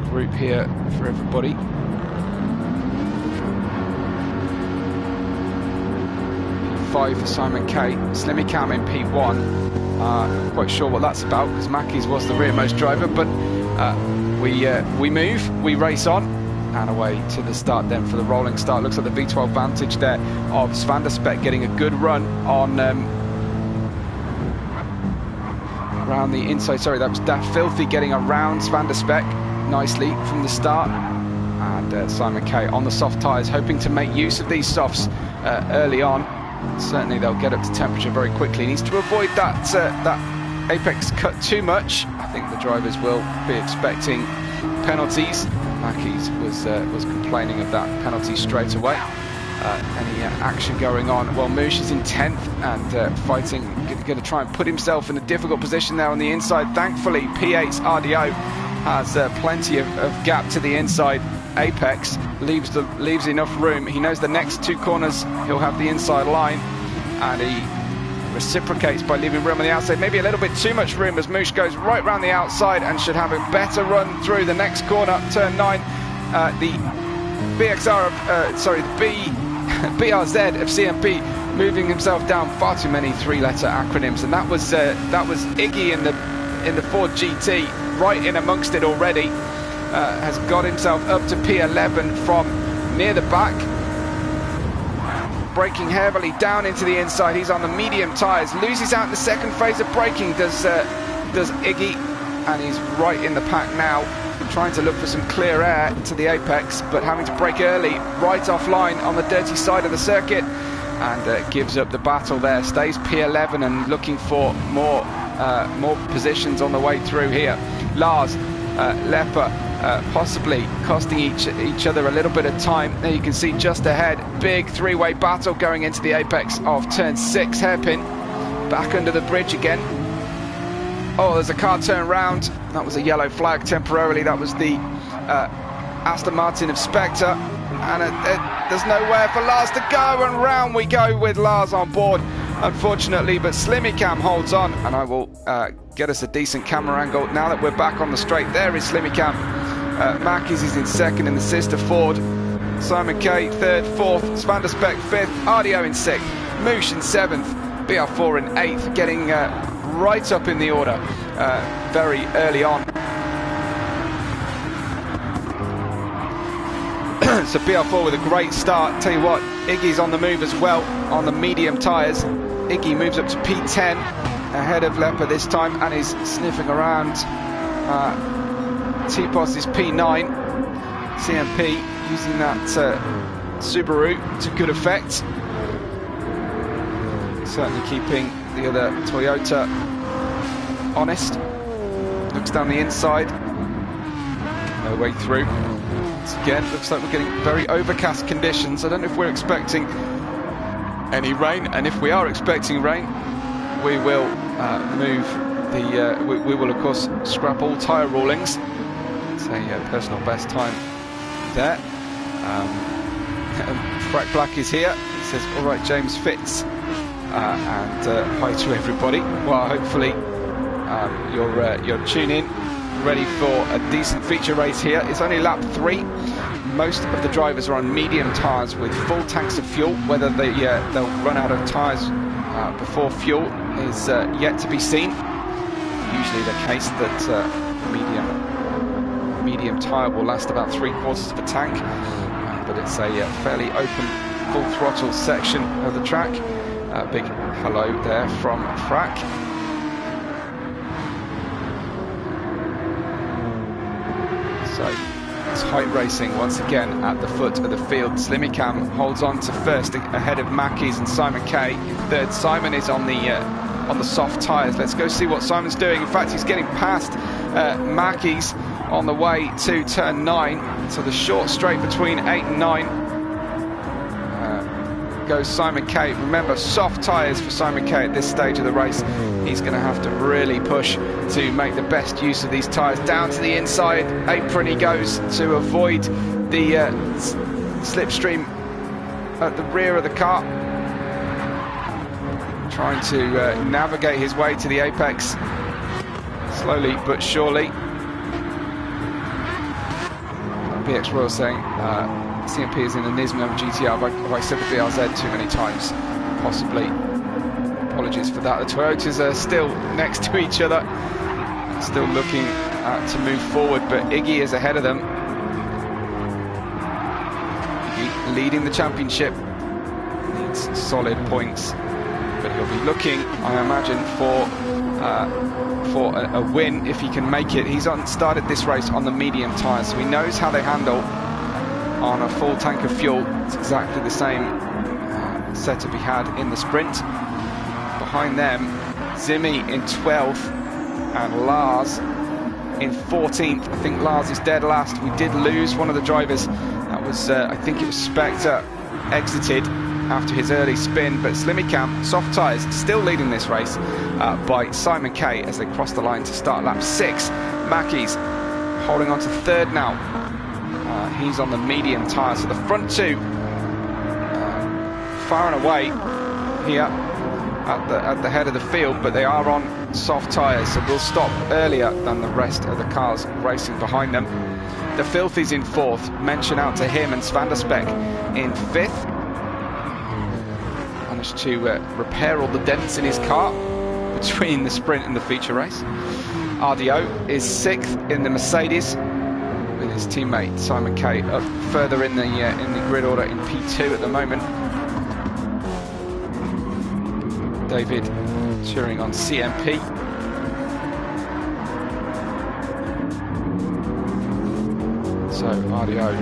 group here for everybody. P5 for Simon K. Slimmy Cam in P1. Not quite sure what that's about, because Mackey's was the rearmost driver, but we move, we race on, and away to the start then for the rolling start. Looks like the V12 Vantage there of Van der Spek getting a good run on around the inside. Sorry, that was Daft Filthy getting around Van der Spek nicely from the start, and Simon K on the soft tyres, hoping to make use of these softs early on. Certainly they'll get up to temperature very quickly. He needs to avoid that that apex cut too much. I think the drivers will be expecting penalties. Mackey's was complaining of that penalty straight away. Any action going on? Well, Moosh is in 10th and fighting, going to try and put himself in a difficult position there on the inside. Thankfully, P8's RDO has plenty of gap to the inside. Apex leaves enough room. He knows the next 2 corners he'll have the inside line, and he reciprocates by leaving room on the outside. Maybe a little bit too much room, as Moosh goes right round the outside and should have a better run through the next corner, turn 9. The BRZ of CMP moving himself down far too many 3-letter acronyms, and that was Iggy in the Ford GT right in amongst it already. Has got himself up to P11 from near the back, braking heavily down into the inside. He's on the medium tyres, loses out in the second phase of braking, does Iggy, and he's right in the pack now, trying to look for some clear air to the apex, but having to brake early, right offline on the dirty side of the circuit, and gives up the battle there. Stays P11 and looking for more positions on the way through here. Lars, Lepper, possibly costing each other a little bit of time. There you can see just ahead, big 3-way battle going into the apex of turn 6. Hairpin back under the bridge again. Oh, there's a car turn round. That was a yellow flag temporarily. That was the Aston Martin of Spectre, and there's nowhere for Lars to go, and round we go with Lars on board, unfortunately. But Slimmy Cam holds on, and I will get us a decent camera angle now that we're back on the straight. There is Slimmy Cam. Mackey's is in second in the sister Ford. Simon K third, fourth, Van der Spek fifth, RDO in sixth, Moosh in seventh, BR4 in eighth, getting right up in the order very early on. So BR4 with a great start. Tell you what, Iggy's on the move as well on the medium tyres. Iggy moves up to P10 ahead of Lepper this time, and is sniffing around. T-Pos is P9. CMP using that Subaru to good effect. certainly keeping the other Toyota honest. Looks down the inside, no way through. Again, looks like we're getting very overcast conditions. I don't know if we're expecting any rain, and if we are expecting rain, we will we will of course scrap all tyre rulings. It's a personal best time there. Frack Black is here. He says, all right, James Fitz, and hi to everybody. Well, hopefully you're tuning in, ready for a decent feature race here. It's only lap 3. Most of the drivers are on medium tyres with full tanks of fuel. Whether they'll run out of tyres before fuel is yet to be seen. Usually the case that medium tyre will last about 3/4 of a tank, but it's a fairly open full throttle section of the track. Big hello there from Frack. So it's height racing once again at the foot of the field. Slimmy Cam holds on to first ahead of Mackies and Simon K in third. Simon is on the soft tyres. Let's go see what Simon's doing. In fact, he's getting past Mackies on the way to turn 9. So the short straight between 8 and 9 goes Simon K. Remember, soft tyres for Simon K at this stage of the race. He's going to have to really push to make the best use of these tyres. Down to the inside apron he goes to avoid the slipstream at the rear of the car. Trying to navigate his way to the apex, slowly but surely. PX Royal saying CMP is in the Nismo GTR. Have I said the BRZ too many times? Possibly. Apologies for that. The Toyotas are still next to each other, still looking to move forward, but Iggy is ahead of them. Iggy leading the championship, needs solid points, but he'll be looking, I imagine, for a win if he can make it. He's started this race on the medium tyres, so he knows how they handle on a full tank of fuel. It's exactly the same setup he had in the sprint. Behind them, Zimmy in 12th and Lars in 14th. I think Lars is dead last. We did lose one of the drivers. That was, I think it was Spectre, exited after his early spin, but Slimmy Cam, soft tyres, still leading this race by Simon K as they cross the line to start lap 6. Mackies holding on to third now. He's on the medium tyre, so the front two far and away here at the head of the field, but they are on soft tyres, so we'll stop earlier than the rest of the cars racing behind them. The Filthy's in 4th, mention out to him, and Svanderspek in 5th. Managed to repair all the dents in his car between the sprint and the feature race. RDO is 6th in the Mercedes, with his teammate Simon K up further in the grid order in P2 at the moment. David cheering on CMP. So RDO,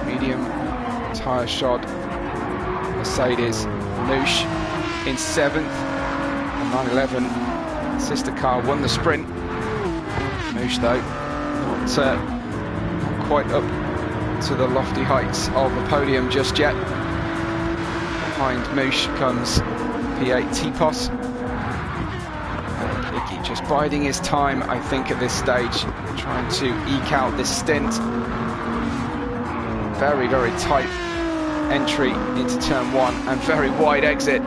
medium tyre shod Mercedes. Noosh in 7th. The 911 sister car won the sprint. Noosh though not quite up to the lofty heights of the podium just yet. Behind Moosh comes P8 T-Pos. Iggy just biding his time, I think, at this stage, trying to eke out this stint. Very, very tight entry into turn 1 and very wide exit.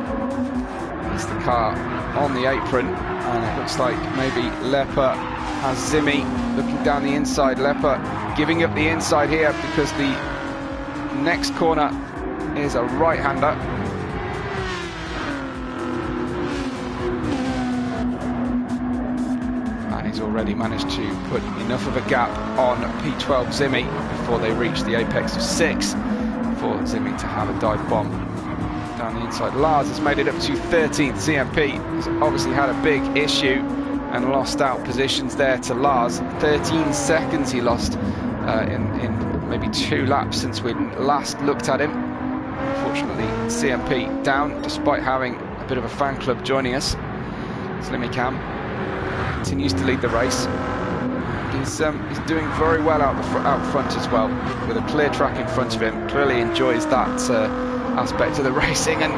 It's the car on the apron, and it looks like maybe Lepper has Zimmy looking down the inside. Lepper giving up the inside here because the next corner is a right-hander. And he's already managed to put enough of a gap on P12 Zimmy before they reach the apex of 6 for Zimmy to have a dive bomb down the inside. Lars has made it up to 13th. CMP has obviously had a big issue and lost out positions there to Lars. 13 seconds he lost in maybe 2 laps since we last looked at him. Unfortunately, CMP down, despite having a bit of a fan club joining us. Slimmy Cam continues to lead the race. He's doing very well out front as well, with a clear track in front of him. Clearly enjoys that aspect of the racing, and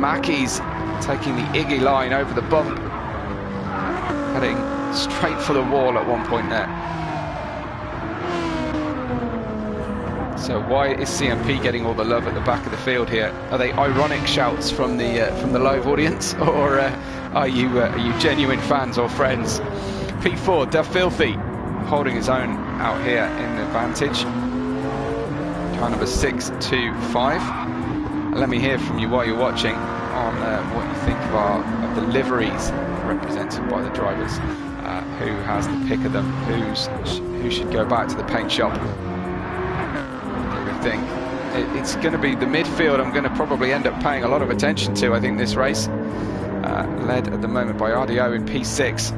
Mackey's taking the Iggy line over the bump, heading straight for the wall at one point there. So why is CMP getting all the love at the back of the field here? Are they ironic shouts from the live audience, or are you genuine fans or friends? P4, Da Filthy, holding his own out here in the advantage. Car number 625. Let me hear from you while you're watching on what you think of the liveries represented by the drivers. Who has the pick of them? Who should go back to the paint shop? Thing. It's going to be the midfield I'm going to probably end up paying a lot of attention to, I think, this race. Led at the moment by RDO in P6.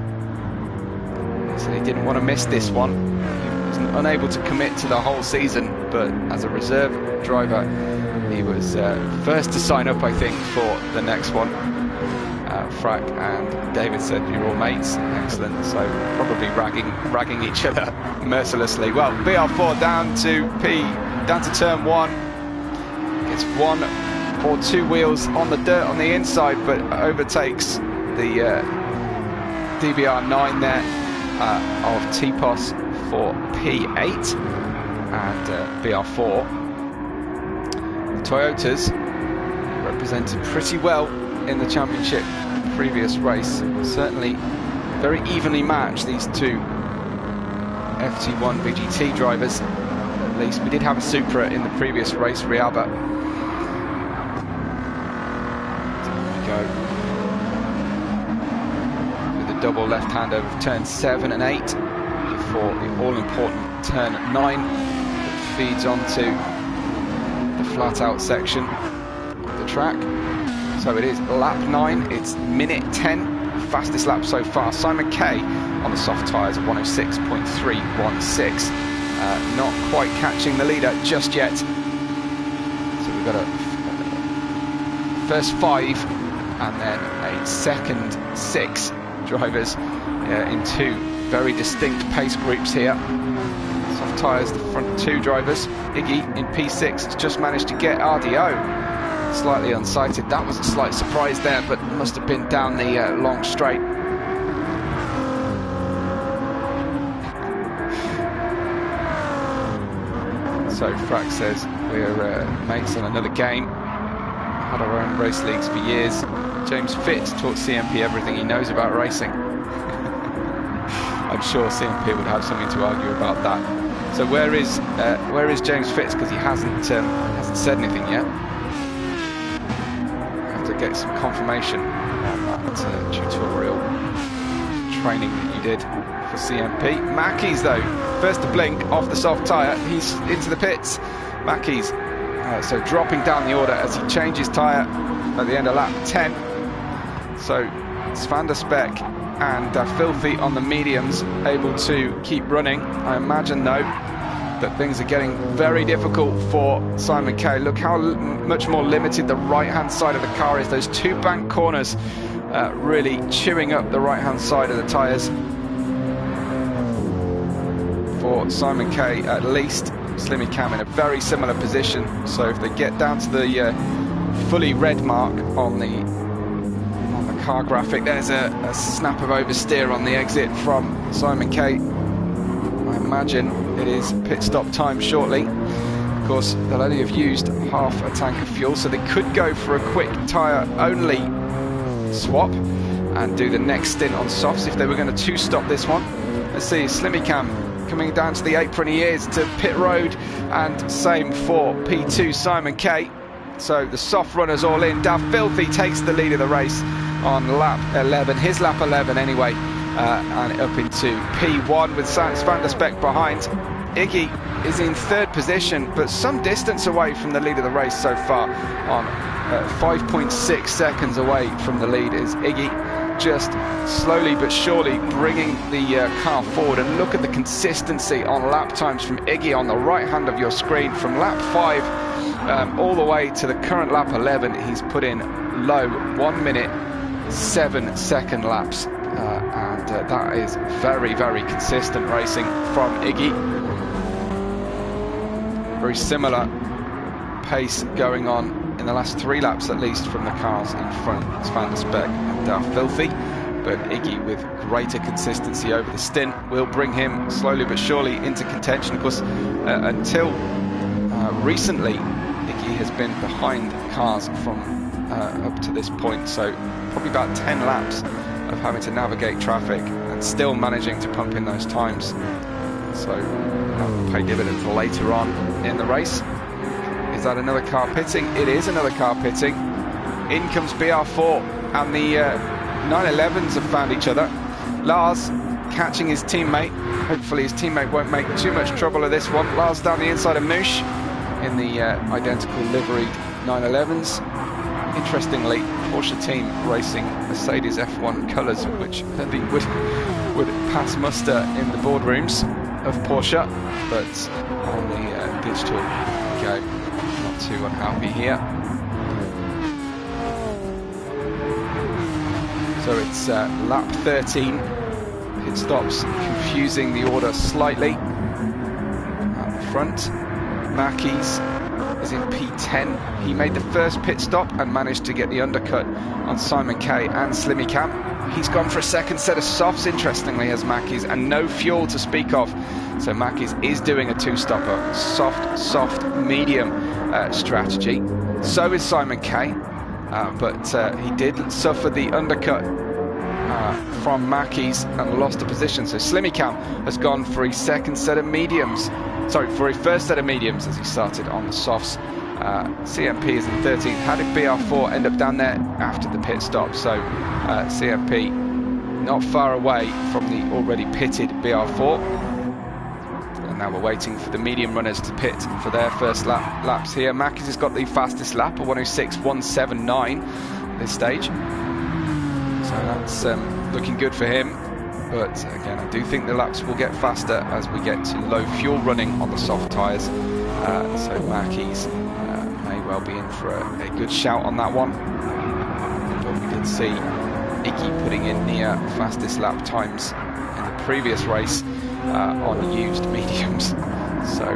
So he didn't want to miss this one. He was unable to commit to the whole season, but as a reserve driver, he was first to sign up, I think, for the next one. Frack and David said you're all mates. Excellent. So probably ragging each other mercilessly. Well, BR4 down to turn 1. Gets 1 or 2 wheels on the dirt on the inside, but overtakes the DBR9 there of T-Pos for P8 and BR4. The Toyotas represented pretty well in the championship previous race. Certainly very evenly matched, these two FT1 VGT drivers. At least we did have a Supra in the previous race, Riaba. There we go. With a double left hand over turn 7 and 8 before the all-important turn 9 that feeds onto the flat-out section of the track. So it is lap 9, it's minute 10, fastest lap so far. Simon Kay on the soft tyres of 106.316. Not quite catching the leader just yet. So we've got a first 5 and then a second 6 drivers in 2 very distinct pace groups here. Soft tyres, the front 2 drivers. Iggy in P6 has just managed to get RDO slightly unsighted. That was a slight surprise there, but must have been down the long straight. So Frack says we're mates on another game. Had our own race leagues for years. James Fitz taught CMP everything he knows about racing. I'm sure CMP would have something to argue about that. So where is James Fitz? Because he hasn't said anything yet. Have to get some confirmation on that tutorial training that you did for CMP. Mackey's though, first to blink off the soft tyre. He's into the pits. Mackey's so dropping down the order as he changes tyre at the end of lap 10. So it's Van der Speck and Filthy on the mediums, able to keep running. I imagine though that things are getting very difficult for Simon Kay. Look how much more limited the right hand side of the car is. Those 2 bank corners really chewing up the right hand side of the tyres for Simon Kay at least. Slimmy Cam in a very similar position, so if they get down to the fully red mark on the car graphic, there's a snap of oversteer on the exit from Simon Kay. I imagine it is pit stop time shortly. Of course, they'll only have used half a tank of fuel, so they could go for a quick tyre only swap and do the next stint on softs if they were going to 2-stop this one. Let's see, Slimmy Cam coming down to the apron. He is to pit road, and same for P2 Simon Kay. So the soft runners all in. Da Filthy takes the lead of the race on lap 11, his lap 11 anyway, and up into P1 with Van der Speck behind. Iggy is in 3rd position, but some distance away from the lead of the race so far. On 5.6 seconds away from the lead is Iggy, just slowly but surely bringing the car forward. And look at the consistency on lap times from Iggy on the right hand of your screen. From lap 5 all the way to the current lap 11. He's put in low 1 minute 7 second laps, and that is very, very consistent racing from Iggy. Very similar pace going on in the last 3 laps at least from the cars in front. It's Van der Speck and Filthy, but Iggy with greater consistency over the stint will bring him slowly but surely into contention. Of course, until recently, Iggy has been behind cars from up to this point, so probably about 10 laps of having to navigate traffic and still managing to pump in those times. So that will pay dividends later on in the race. Is that another car pitting? It is another car pitting. In comes BR4, and the 911s have found each other. Lars catching his teammate. Hopefully his teammate won't make too much trouble of this one. Lars down the inside of Moosh in the identical liveried 911s. Interestingly, Porsche team racing Mercedes F1 colours, which I think would pass muster in the boardrooms of Porsche, but on the digital go, not too unhappy here. So it's lap 13. Pit stops confusing the order slightly. At the front, Mackey's is in P10. He made the first pit stop and managed to get the undercut on Simon K and Slimmy Cam. He's gone for a second set of softs, interestingly, as Mackey's, and no fuel to speak of. So Mackey's is doing a 2-stopper, soft, medium strategy. So is Simon K, but he did suffer the undercut from Mackey's and lost the position. So Slimmy Cam has gone for a second set of mediums. Sorry, for a first set of mediums as he started on the softs. CMP is in 13th. How did BR4 end up down there after the pit stop? So CMP not far away from the already pitted BR4. And now we're waiting for the medium runners to pit for their first laps here. Mackey's has got the fastest lap, a 106.179 at this stage. So that's looking good for him. But again, I do think the laps will get faster as we get to low fuel running on the soft tyres. So Mackey's may well be in for a good shout on that one. But we did see Iggy putting in near fastest lap times in the previous race on used mediums. So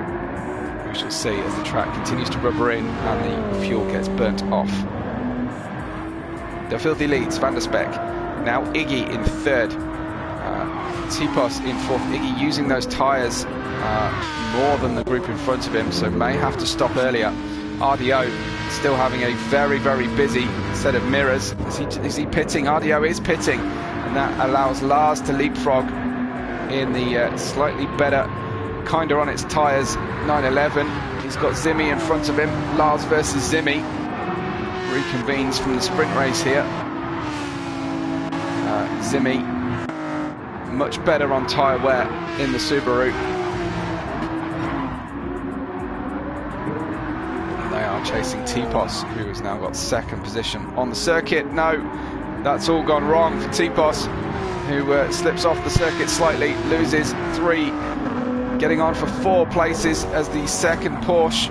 we shall see as the track continues to rubber in and the fuel gets burnt off. The Filthy leads, Van der Speck. Now Iggy in 3rd. Tipos in 4th. Iggy using those tyres more than the group in front of him, so may have to stop earlier. RDO still having a very, very busy set of mirrors. Is he pitting? RDO is pitting, and that allows Lars to leapfrog in the slightly better, kinder on its tyres 911. He's got Zimmy in front of him. Lars versus Zimmy reconvenes from the sprint race here. Zimmy much better on tyre wear in the Subaru. And they are chasing Tipos, who has now got 2nd position on the circuit. No, that's all gone wrong for Tipos, who slips off the circuit slightly, loses 3, getting on for 4 places as the 2nd Porsche.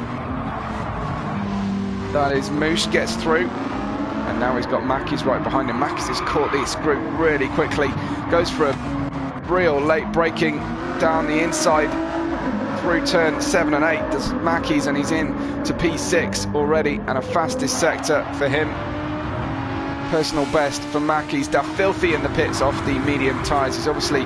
That is Moosh gets through. And now he's got Mackey's right behind him. Mackey's has caught this group really quickly. Goes for a real late braking down the inside through turn 7 and 8. Does Mackey's, and he's in to P6 already, and a fastest sector for him. Personal best for Mackey's. Da Filthy in the pits off the medium tyres. He's obviously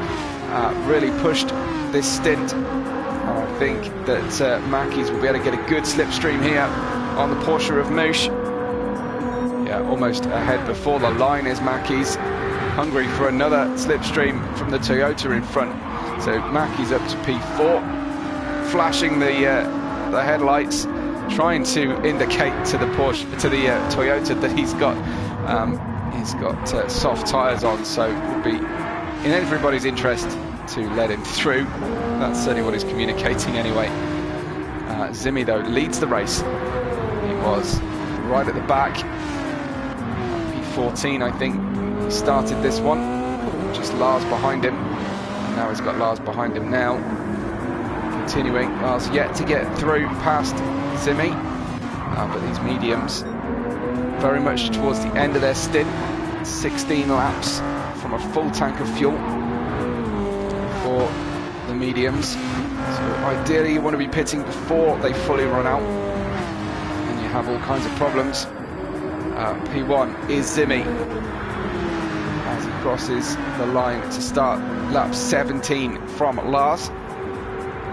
really pushed this stint. I think that Mackey's will be able to get a good slipstream here on the Porsche of Moosh. Yeah, almost ahead before the line is Mackey's. Hungry for another slipstream from the Toyota in front. So Mackey's up to P4, flashing the headlights, trying to indicate to the Porsche, to the Toyota, that he's got soft tyres on. So it would be in everybody's interest to let him through. That's certainly what he's communicating anyway. Zimmy though leads the race. He was right at the back, P14 I think. He started this one, just Lars behind him, and now he's got Lars behind him now. Continuing, Lars yet to get through past Zimmy. but these mediums very much towards the end of their stint. 16 laps from a full tank of fuel for the mediums. So ideally you want to be pitting before they fully run out, and you have all kinds of problems. P1 is Zimi as he crosses the line to start lap 17 from Lars.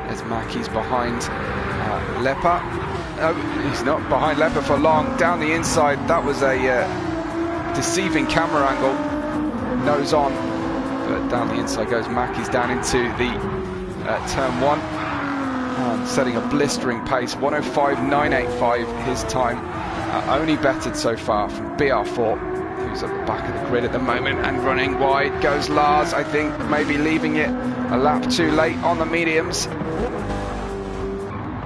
As Mackey's behind Lepper. No, he's not behind Lepper for long. Down the inside, that was a deceiving camera angle. Nose on, but down the inside goes Mackey's down into the turn 1. Setting a blistering pace, 1:05.985 his time. Only bettered so far from BR4, who's at the back of the grid at the moment, and running wide goes Lars. I think maybe leaving it a lap too late on the mediums.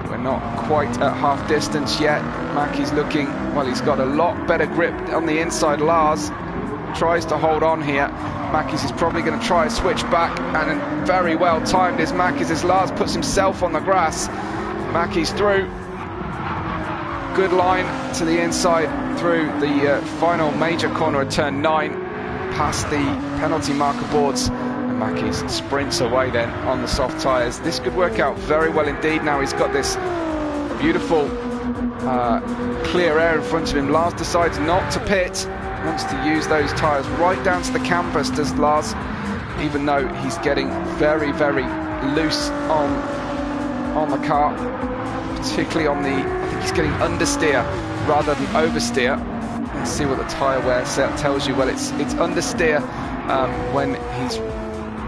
We're not quite at half distance yet. Mackey's looking, well, he's got a lot better grip on the inside. Lars tries to hold on here. Mackey's is probably going to try a switch back, and very well timed is Mackey's as Lars puts himself on the grass. Mackey's through. Good line to the inside through the final major corner of turn 9, past the penalty marker boards, and Mackey's sprints away then on the soft tyres. This could work out very well indeed. Now he's got this beautiful clear air in front of him. Lars decides not to pit, wants to use those tyres right down to the campus, does Lars, even though he's getting very, very loose on the car, particularly on the, I think he's getting understeer rather than oversteer. Let's see what the tyre wear set tells you. Well, it's understeer when he's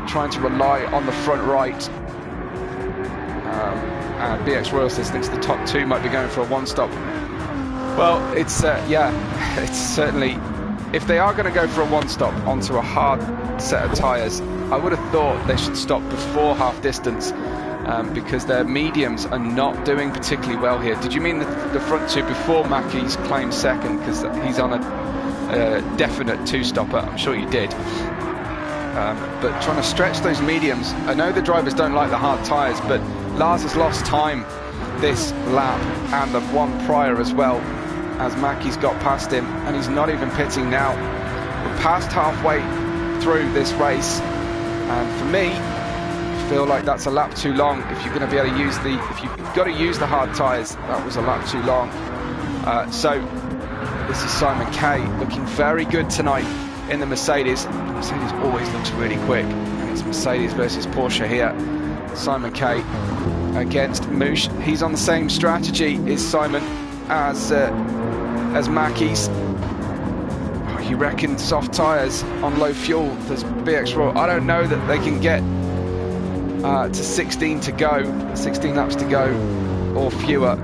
trying to rely on the front right. And BX Royal says thinks the top 2 might be going for a one-stop. Well, it's yeah, it's certainly, if they are going to go for a one-stop onto a hard set of tyres, I would have thought they should stop before half distance, because their mediums are not doing particularly well here. Did you mean the front 2 before Mackey's claimed second, because he's on a definite 2-stopper? I'm sure you did. But trying to stretch those mediums, I know the drivers don't like the hard tyres, but Lars has lost time this lap and the one prior as well, as Mackey's got past him, and he's not even pitting now. We're past halfway through this race, and for me, I feel like that's a lap too long. If you're going to be able to use if you've got to use the hard tyres, that was a lap too long. So this is Simon Kay looking very good tonight in the Mercedes. Mercedes always looks really quick, and it's Mercedes versus Porsche here. Simon Kay against Moosh. He's on the same strategy is Simon as Mackey's. He reckoned soft tyres on low fuel. There's BX Royal. I don't know that they can get to 16 to go, 16 laps to go or fewer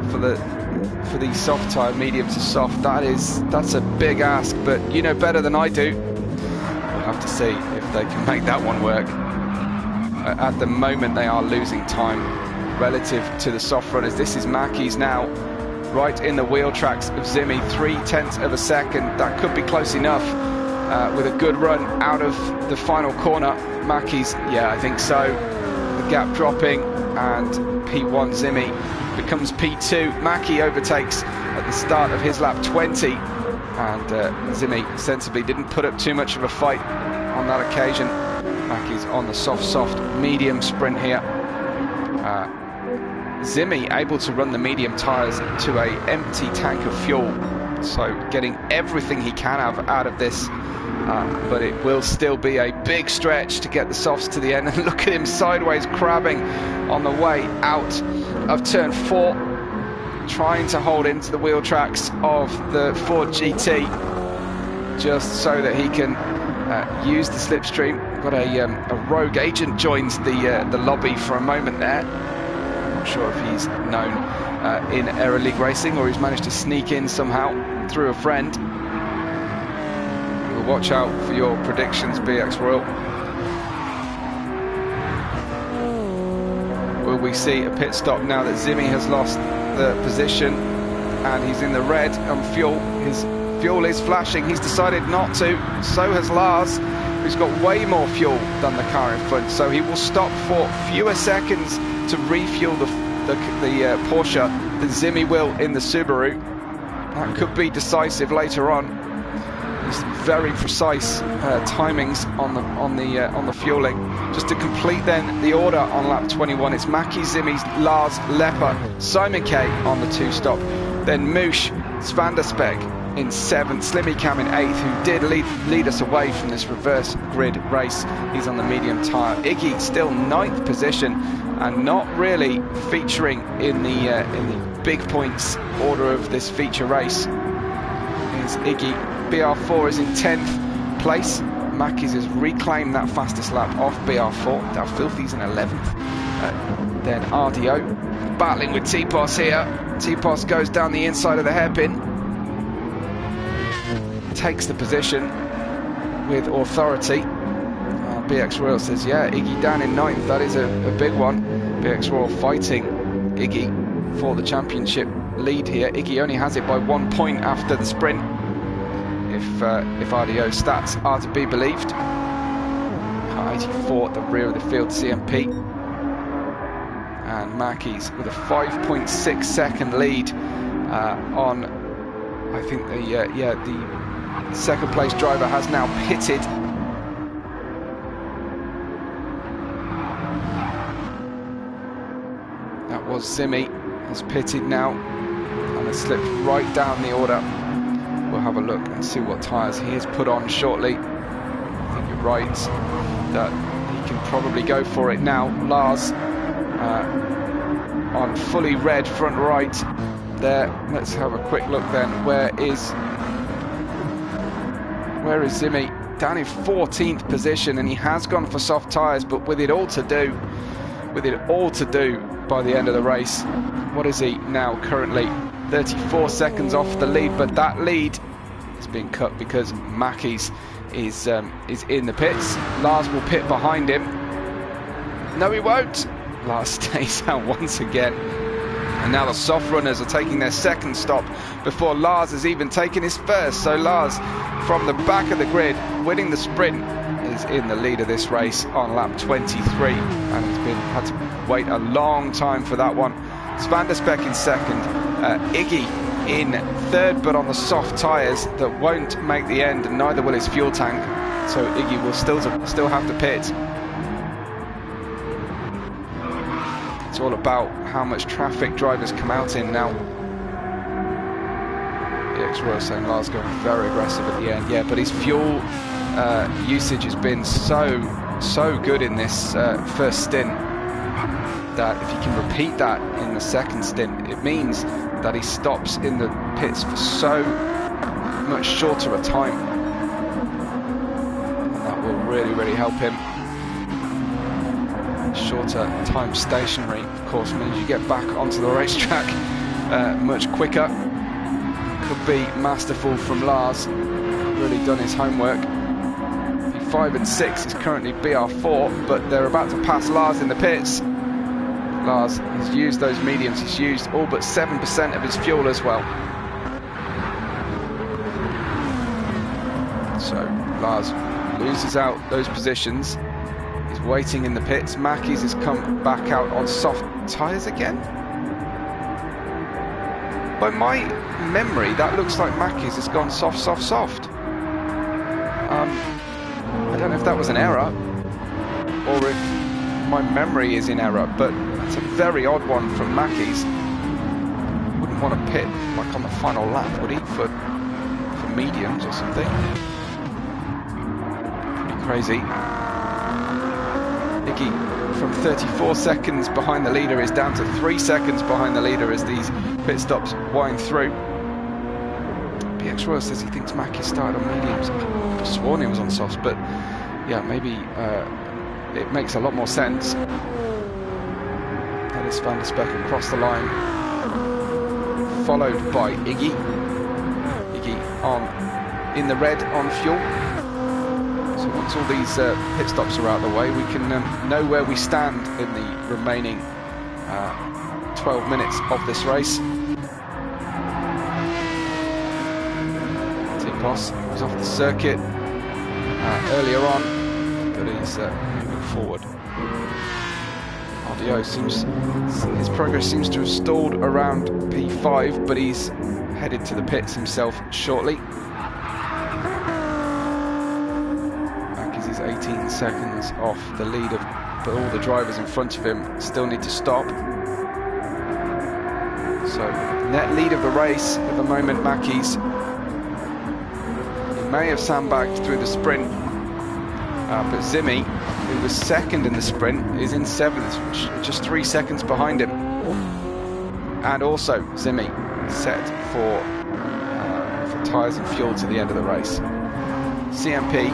for these soft tyre, medium to soft. That's a big ask, but you know better than I do. We'll have to see if they can make that one work. At the moment they are losing time relative to the soft runners. This is Mackey's now, right in the wheel tracks of Zimi, 0.3 of a second. That could be close enough with a good run out of the final corner. Mackey's, yeah, I think so. The gap dropping, and P1 Zimi becomes P2. Mackey overtakes at the start of his lap 20, and Zimi sensibly didn't put up too much of a fight on that occasion. Mackey's on the soft medium sprint here. Zimi able to run the medium tyres to a empty tank of fuel, so getting everything he can have out of this, but it will still be a big stretch to get the softs to the end. And look at him sideways crabbing on the way out of turn 4, trying to hold into the wheel tracks of the Ford GT just so that he can use the slipstream. Got a rogue agent joins the lobby for a moment there. Not sure if he's known in Aero League racing, or he's managed to sneak in somehow through a friend. We'll watch out for your predictions, BX Royal. Will we see a pit stop now that Zimi has lost the position and he's in the red on fuel? His fuel is flashing. He's decided not to. So has Lars, who's got way more fuel than the car in front. So he will stop for fewer seconds to refuel the Porsche than Zimi will in the Subaru. That could be decisive later on. There's very precise timings on the fueling. Just to complete then the order on lap 21, it's Maki, Zimi, Lars, Lepper, Simon K on the 2-stop, then Moosh, Van der Speck in 7th, Slimmy Cam in 8th, who did lead us away from this reverse grid race. He's on the medium tyre. Iggy still 9th position and not really featuring in the big points order of this feature race. Is Iggy. BR4 is in 10th place. Mackies has reclaimed that fastest lap off BR4. Dow Filthy's in 11th. Then RDO battling with T-Pos here. T-Pos goes down the inside of the hairpin. Takes the position with authority. BX Royal says, yeah, Iggy down in 9th. That is a big one. BX Royal fighting Iggy for the championship lead here. Iggy only has it by 1 point after the sprint, if RDO stats are to be believed. 84 at the rear of the field, CMP. And Mackies with a 5.6 second lead on, I think the second place driver has now pitted. That was Zimi, has pitted now and has slipped right down the order. We'll have a look and see what tyres he has put on shortly. I think it rides that he can probably go for it now. Lars on fully red front right there. Let's have a quick look then. Where is Zimi? Down in 14th position, and he has gone for soft tyres, but with it all to do by the end of the race. What is he now currently? 34 seconds off the lead, but that lead has been cut because Mackies is in the pits. Lars will pit behind him. No, he won't. Lars stays out once again. And now the soft runners are taking their second stop before Lars has even taken his first. So Lars, from the back of the grid, winning the sprint, is in the lead of this race on lap 23, and he's had to wait a long time for that one. Van der Speck in second, Iggy in third, but on the soft tyres that won't make the end, and neither will his fuel tank. So Iggy will still have to pit. It's all about how much traffic drivers come out in now. BX Royal saying Lars going very aggressive at the end. Yeah, but his fuel usage has been so good in this first stint, that if he can repeat that in the second stint, it means that he stops in the pits for so much shorter a time, and that will really help him. Shorter time stationary, of course, means you get back onto the racetrack much quicker. Could be masterful from Lars. Really done his homework. 5 and 6 is currently BR4, but they're about to pass Lars in the pits. Lars has used those mediums. He's used all but 7% of his fuel as well. So Lars loses out those positions. He's waiting in the pits. Mackies has come back out on soft tyres again. By my memory, that looks like Mackies has gone soft. I don't know if that was an error or if my memory is in error, but it's a very odd one from Mackies. Wouldn't want to pit like on the final lap, would he, for mediums or something? Pretty crazy. Iggy from 34 seconds behind the leader is down to 3 seconds behind the leader as these pit stops wind through. BX Royal says he thinks Mackie started on mediums. I sworn he was on softs, but yeah, maybe it makes a lot more sense. That is Van der Speck across the line, followed by Iggy. Iggy on in the red on fuel. So once all these pit stops are out of the way, we can know where we stand in the remaining 12 minutes of this race. T-Pos was off the circuit earlier on, but he's moving forward Audio seems, his progress seems to have stalled around P5, but he's headed to the pits himself shortly. Mackey's is 18 seconds off the lead of, but all the drivers in front of him still need to stop. So net lead of the race at the moment, Mackey's. He may have sandbagged through the sprint, but Zimi, who was second in the sprint, is in 7th, just 3 seconds behind him. And also Zimi set for tyres and fuel to the end of the race. CMP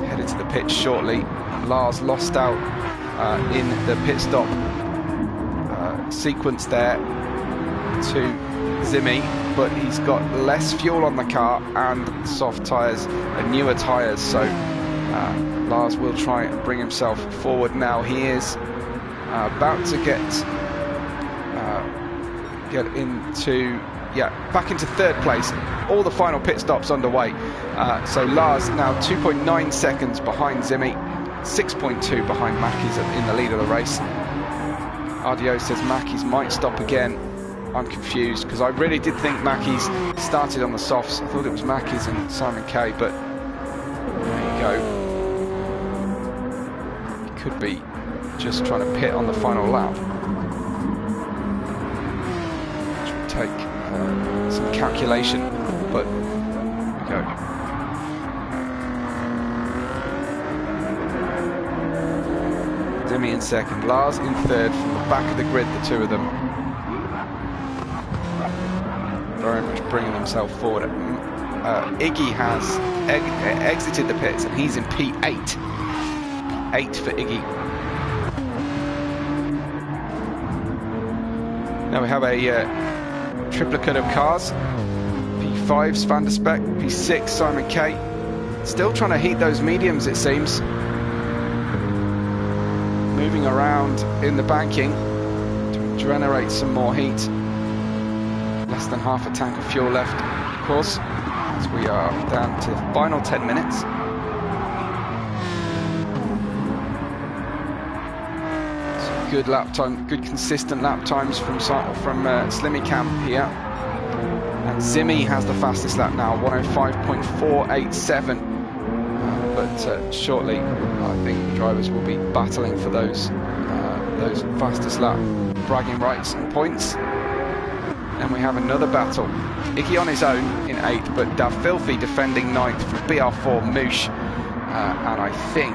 headed to the pit shortly. Lars lost out in the pit stop sequence there to Zimi, but he's got less fuel on the car and soft tyres and newer tyres, so Lars will try and bring himself forward now. He is about to get into, back into 3rd place. All the final pit stops underway. So Lars now 2.9 seconds behind Zimi, 6.2 behind Mackey's in the lead of the race. RDO says Mackey's might stop again. I'm confused because I really did think Mackey's started on the softs. I thought it was Mackey's and Simon K, but there you go. He could be just trying to pit on the final lap, which would take some calculation, but there we go. Zimi in 2nd, Lars in 3rd from the back of the grid, the two of them. Very much bringing himself forward. Iggy has exited the pits and he's in P8. P8 for Iggy. Now we have a triplicate of cars. P5's Van der Speck, P6 Simon K. Still trying to heat those mediums, it seems. Moving around in the banking to generate some more heat. Less than half a tank of fuel left, of course, as we are down to the final 10 minutes. Some good lap time, good consistent lap times from Slimmy Camp here. And Zimi has the fastest lap now, 105.487. But shortly, I think the drivers will be battling for those fastest lap bragging rights and points. And we have another battle. Iggy on his own in 8th, but Da Filthy defending 9th from BR4 Moosh. And I think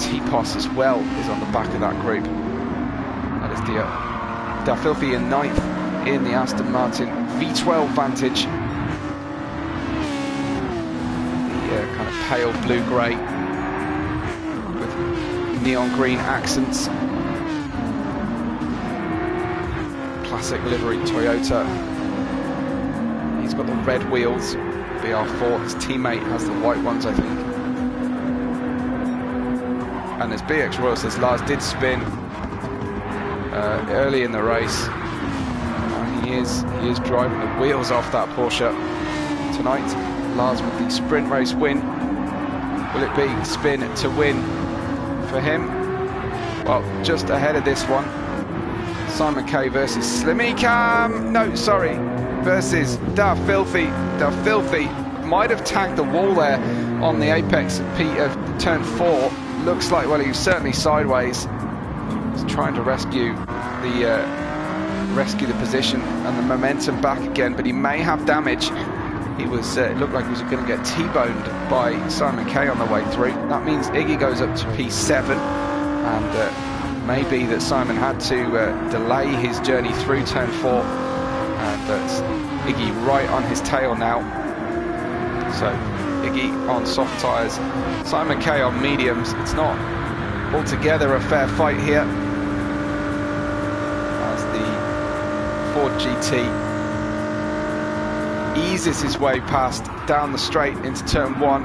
T-Pos as well is on the back of that group. That is Da Filthy in 9th in the Aston Martin V12 Vantage. The kind of pale blue-grey with neon green accents. Classic livery Toyota. He's got the red wheels, BR4. His teammate has the white ones, I think. And as BX Royal says, Lars did spin early in the race. He is driving the wheels off that Porsche tonight. Lars with the sprint race win. Will it be spin to win for him? Well, just ahead of this one, Simon K versus Slimmy Cam. No, sorry, versus Da Filthy. Da Filthy might have tagged the wall there on the apex of turn 4. Looks like, well, he was certainly sideways. He's trying to rescue the position and the momentum back again, but he may have damage. He was, it looked like he was going to get T-boned by Simon K on the way through. That means Iggy goes up to P7, and maybe that Simon had to delay his journey through turn 4, and Iggy right on his tail now. So Iggy on soft tyres, Simon K on mediums. It's not altogether a fair fight here, as the Ford GT eases his way past down the straight into turn 1.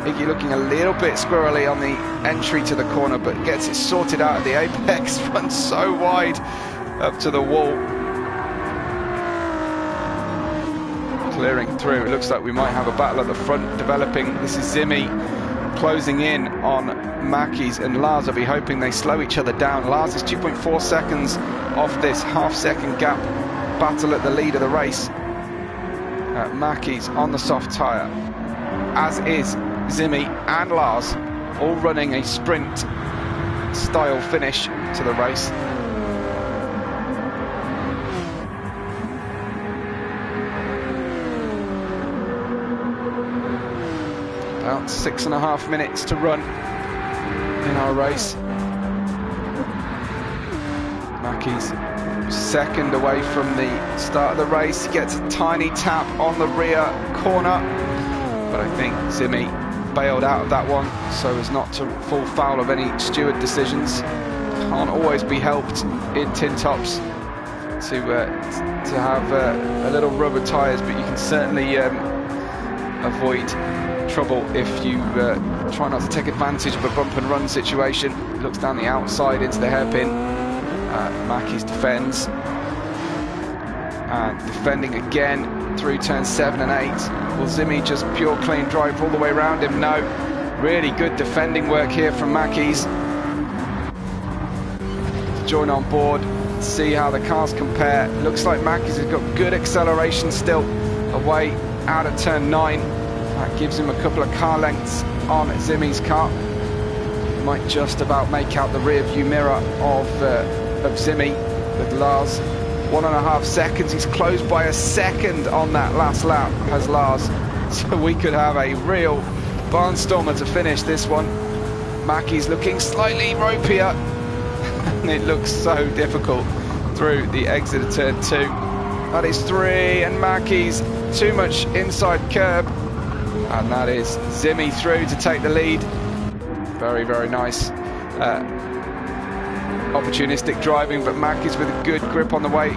Iggy looking a little bit squirrely on the entry to the corner, but gets it sorted out at the apex. Runs so wide up to the wall. Clearing through. It looks like we might have a battle at the front developing. This is Zimi closing in on Mackey's and Lars. I'll be hoping they slow each other down. Lars is 2.4 seconds off this half-second gap battle at the lead of the race. Mackey's on the soft tyre, as is Zimi and Lars, all running a sprint style finish to the race. About 6.5 minutes to run in our race. Mackey's second away from the start of the race. He gets a tiny tap on the rear corner, but I think Zimi bailed out of that one so as not to fall foul of any steward decisions. Can't always be helped in tin tops to have a little rubber tyres, but you can certainly avoid trouble if you try not to take advantage of a bump and run situation. He looks down the outside into the hairpin. Mackey's defends, and defending again through turns 7 and 8. Will Zimi just pure clean drive all the way around him? No. Really good defending work here from Mackey's. Join on board, see how the cars compare. Looks like Mackey's has got good acceleration still away out of turn 9. That gives him a couple of car lengths on Zimi's car. Might just about make out the rear view mirror of Zimi with Lars. 1.5 seconds. He's closed by a second on that last lap, has Lars. So we could have a real barnstormer to finish this one. Mackey's looking slightly ropier, and it looks so difficult through the exit of turn 2. That is 3, and Mackey's too much inside curb, and that is Zimi through to take the lead. Very, very nice opportunistic driving, but Mackey's with a good grip on the way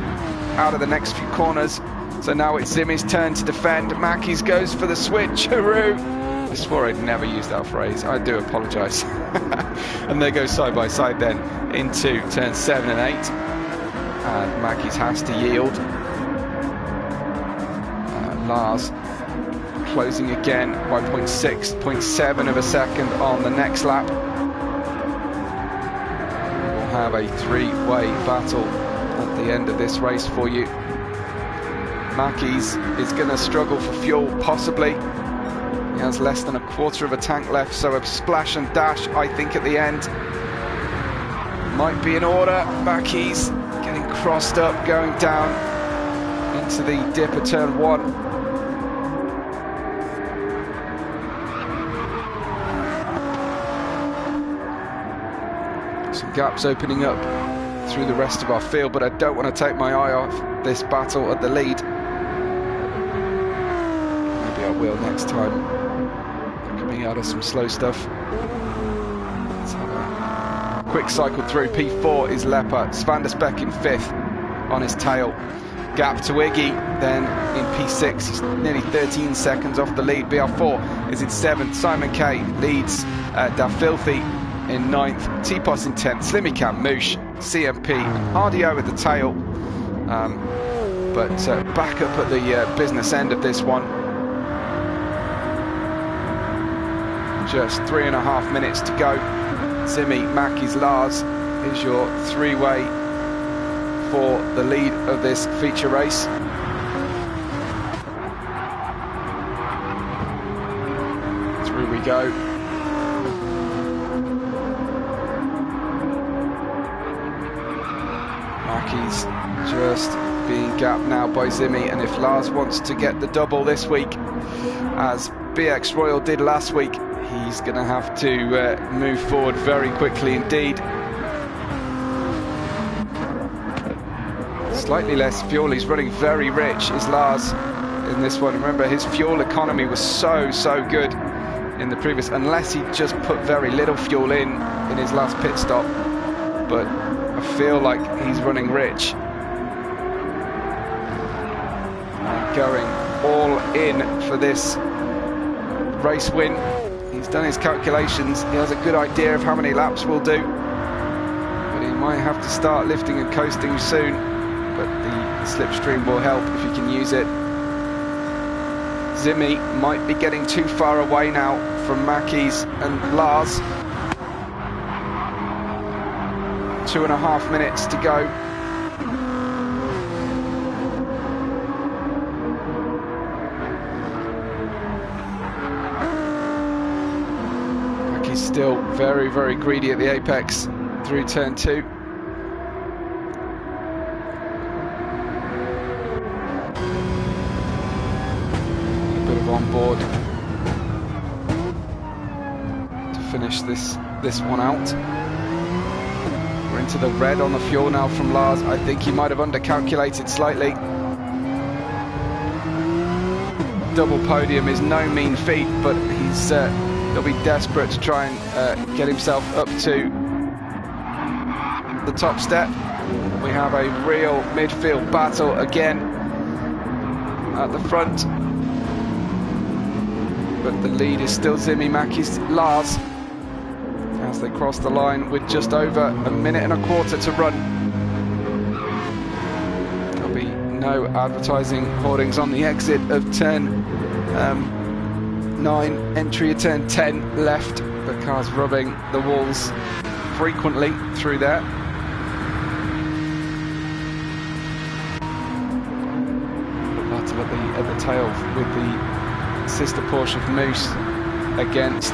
out of the next few corners. So now it's Zimi's turn to defend. Mackey's goes for the switcheroo. I swore I'd never use that phrase. I do apologise. And they go side by side then into turns 7 and 8. And Mackey's has to yield. Lars closing again by 0.6, 0.7 of a second on the next lap. We'll have a 3-way battle at the end of this race for you. Mackey's is going to struggle for fuel, possibly. He has less than a quarter of a tank left, so a splash and dash, I think, at the end might be in order. Mackey's getting crossed up, going down into the dip of turn 1. Some gaps opening up through the rest of our field, but I don't want to take my eye off this battle at the lead. Maybe I will next time. Coming out of some slow stuff. Let's have a quick cycle through. P4 is Lepper. Svandersbeck in 5th on his tail. Gap to Iggy, then in P6. He's nearly 13 seconds off the lead. BR4 is in 7th. Simon K leads Da Filthy in 9th, T-Pos in 10th, Slimmy Cam, Moosh, CMP, RDO at the tail, but back up at the business end of this one. Just 3.5 minutes to go. Zimi, Mackey's, Lars is your 3-way for the lead of this feature race. Through we go. Mackey's just being gapped now by Zimi, and if Lars wants to get the double this week, as BX Royal did last week, he's going to have to move forward very quickly indeed. Slightly less fuel. He's running very rich, is Lars, in this one. Remember, his fuel economy was so good in the previous, unless he just put very little fuel in his last pit stop. But I feel like he's running rich. And going all in for this race win. He's done his calculations. He has a good idea of how many laps we'll do. But he might have to start lifting and coasting soon. But the slipstream will help if you can use it. Zimi might be getting too far away now from Mackies and Lars. 2.5 minutes to go. Mackies still very, very greedy at the apex through turn 2. A bit of on board to finish this one out. We're into the red on the fuel now from Lars. I think he might have undercalculated slightly. Double podium is no mean feat, but he'll be desperate to try and get himself up to the top step. We have a real midfield battle again at the front, but the lead is still Zimi, Mackies, Lars, as they cross the line with just over 1.25 minutes to run. There'll be no advertising hoardings on the exit of turn 9, entry of turn 10 left. The car's rubbing the walls frequently through there. The battle at the tail with the sister Porsche of Moose against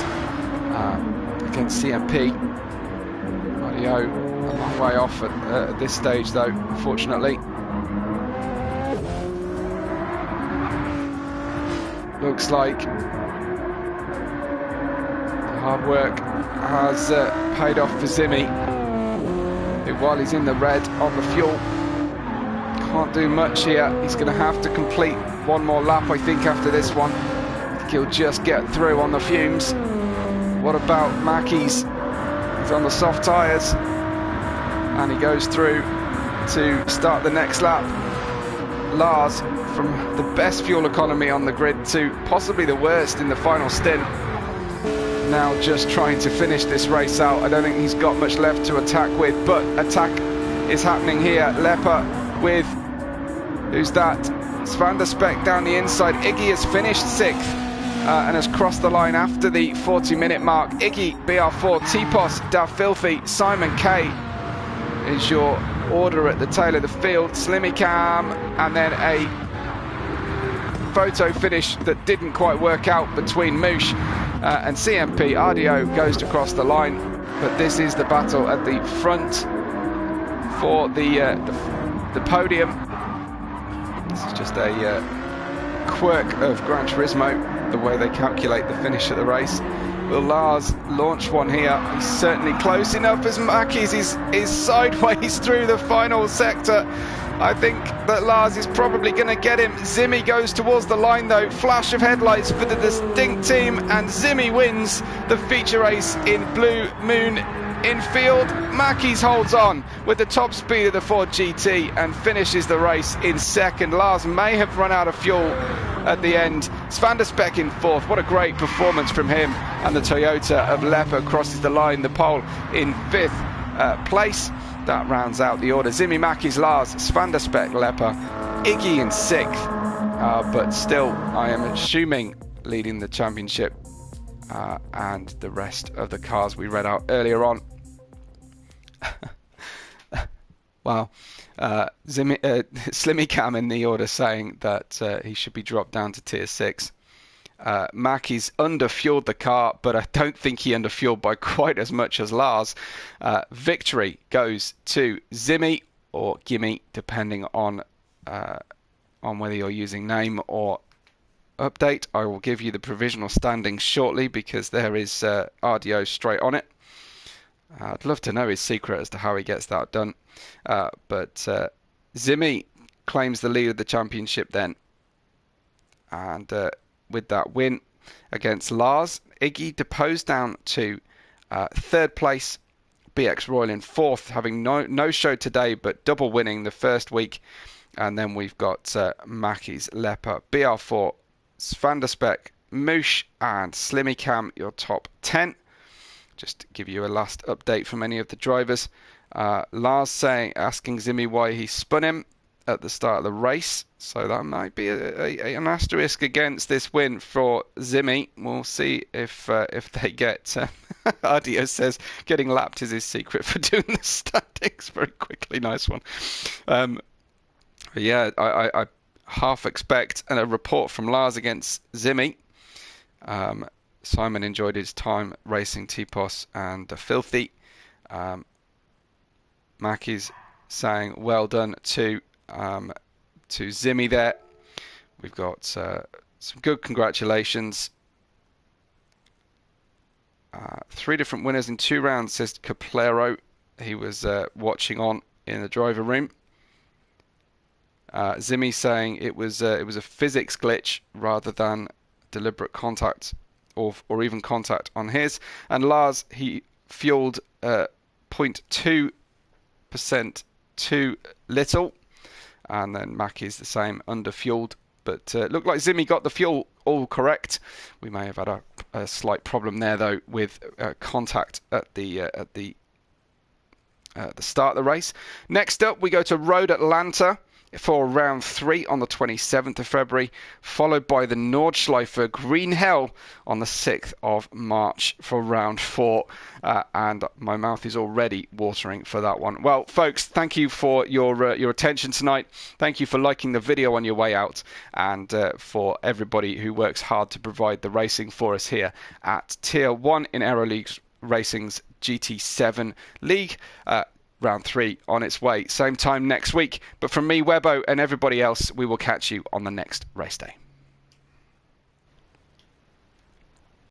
CMP. Aero a long way off at this stage though, unfortunately. Looks like the hard work has paid off for Zimi, who, while he's in the red on the fuel, can't do much here. He's going to have to complete one more lap, I think, after this one. I think he'll just get through on the fumes. What about Mackies? He's on the soft tyres, and he goes through to start the next lap. Lars, from the best fuel economy on the grid to possibly the worst in the final stint, now just trying to finish this race out. I don't think he's got much left to attack with, but attack is happening here. Lepper with, who's that? Van der Speck down the inside. Iggy has finished 6th. And has crossed the line after the 40-minute mark. Iggy, BR4, T-Pos, Da Filthy, Simon K is your order at the tail of the field. Slimmy Cam, and then a photo finish that didn't quite work out between Moosh and CMP. RDO goes to cross the line, but this is the battle at the front for the podium. This is just a quirk of Gran Turismo, the way they calculate the finish of the race. Will Lars launch one here? He's certainly close enough as Mackies is sideways through the final sector. I think that Lars is probably going to get him. Zimi goes towards the line though. Flash of headlights for the distinct team, and Zimi wins the feature race in Blue Moon Infield. Mackies holds on with the top speed of the Ford GT and finishes the race in 2nd. Lars may have run out of fuel at the end. Van der Speck in 4th. What a great performance from him. And the Toyota of Lepper crosses the line, the pole in 5th place. That rounds out the order. Zimi, Mackies, Lars, Van der Speck, Lepper, Iggy in 6th. But still, I am assuming leading the championship and the rest of the cars we read out earlier on. Wow. Slimmy Cam in the order saying that he should be dropped down to tier 6. Mackies underfueled the car, but I don't think he underfueled by quite as much as Lars. Victory goes to Zimi or Gimme, depending on whether you're using name or update. I will give you the provisional standings shortly because there is RDO straight on it. I'd love to know his secret as to how he gets that done. But Zimi claims the lead of the championship then. And with that win against Lars, Iggy deposed down to 3rd place. BX Royal in 4th, having no show today, but double winning the first week. And then we've got Mackies, Lepper, BR4, Van der Speck, Moosh, and Slimmy Cam, your top 10. Just to give you a last update from any of the drivers. Lars asking Zimi why he spun him. at the start of the race, so that might be an asterisk against this win for Zimi. We'll see if they get. Ardio says getting lapped is his secret for doing the standings very quickly. Nice one. Yeah, I half expect a report from Lars against Zimi. Simon enjoyed his time racing T-Pos and Filthy. Mackie's saying well done to Zimi there. We've got some good congratulations. 3 different winners in 2 rounds, says Caplero. He was watching on in the driver room. Zimi saying it was a physics glitch rather than deliberate contact or even contact on his. And Lars, he fueled 0.2% too little. And then Mackie's the same, under-fueled. But looked like Zimi got the fuel all correct. We may have had a slight problem there, though, with contact at the start of the race. Next up, we go to Road Atlanta for round 3 on the 27th of February, followed by the Nordschleife Green Hell on the 6th of March for round 4. And my mouth is already watering for that one. Well, folks, thank you for your attention tonight. Thank you for liking the video on your way out, and for everybody who works hard to provide the racing for us here at Tier 1 in Aero League Racing's GT7 League. Round 3 on its way, same time next week. But from me, Webbo, and everybody else, we will catch you on the next race day.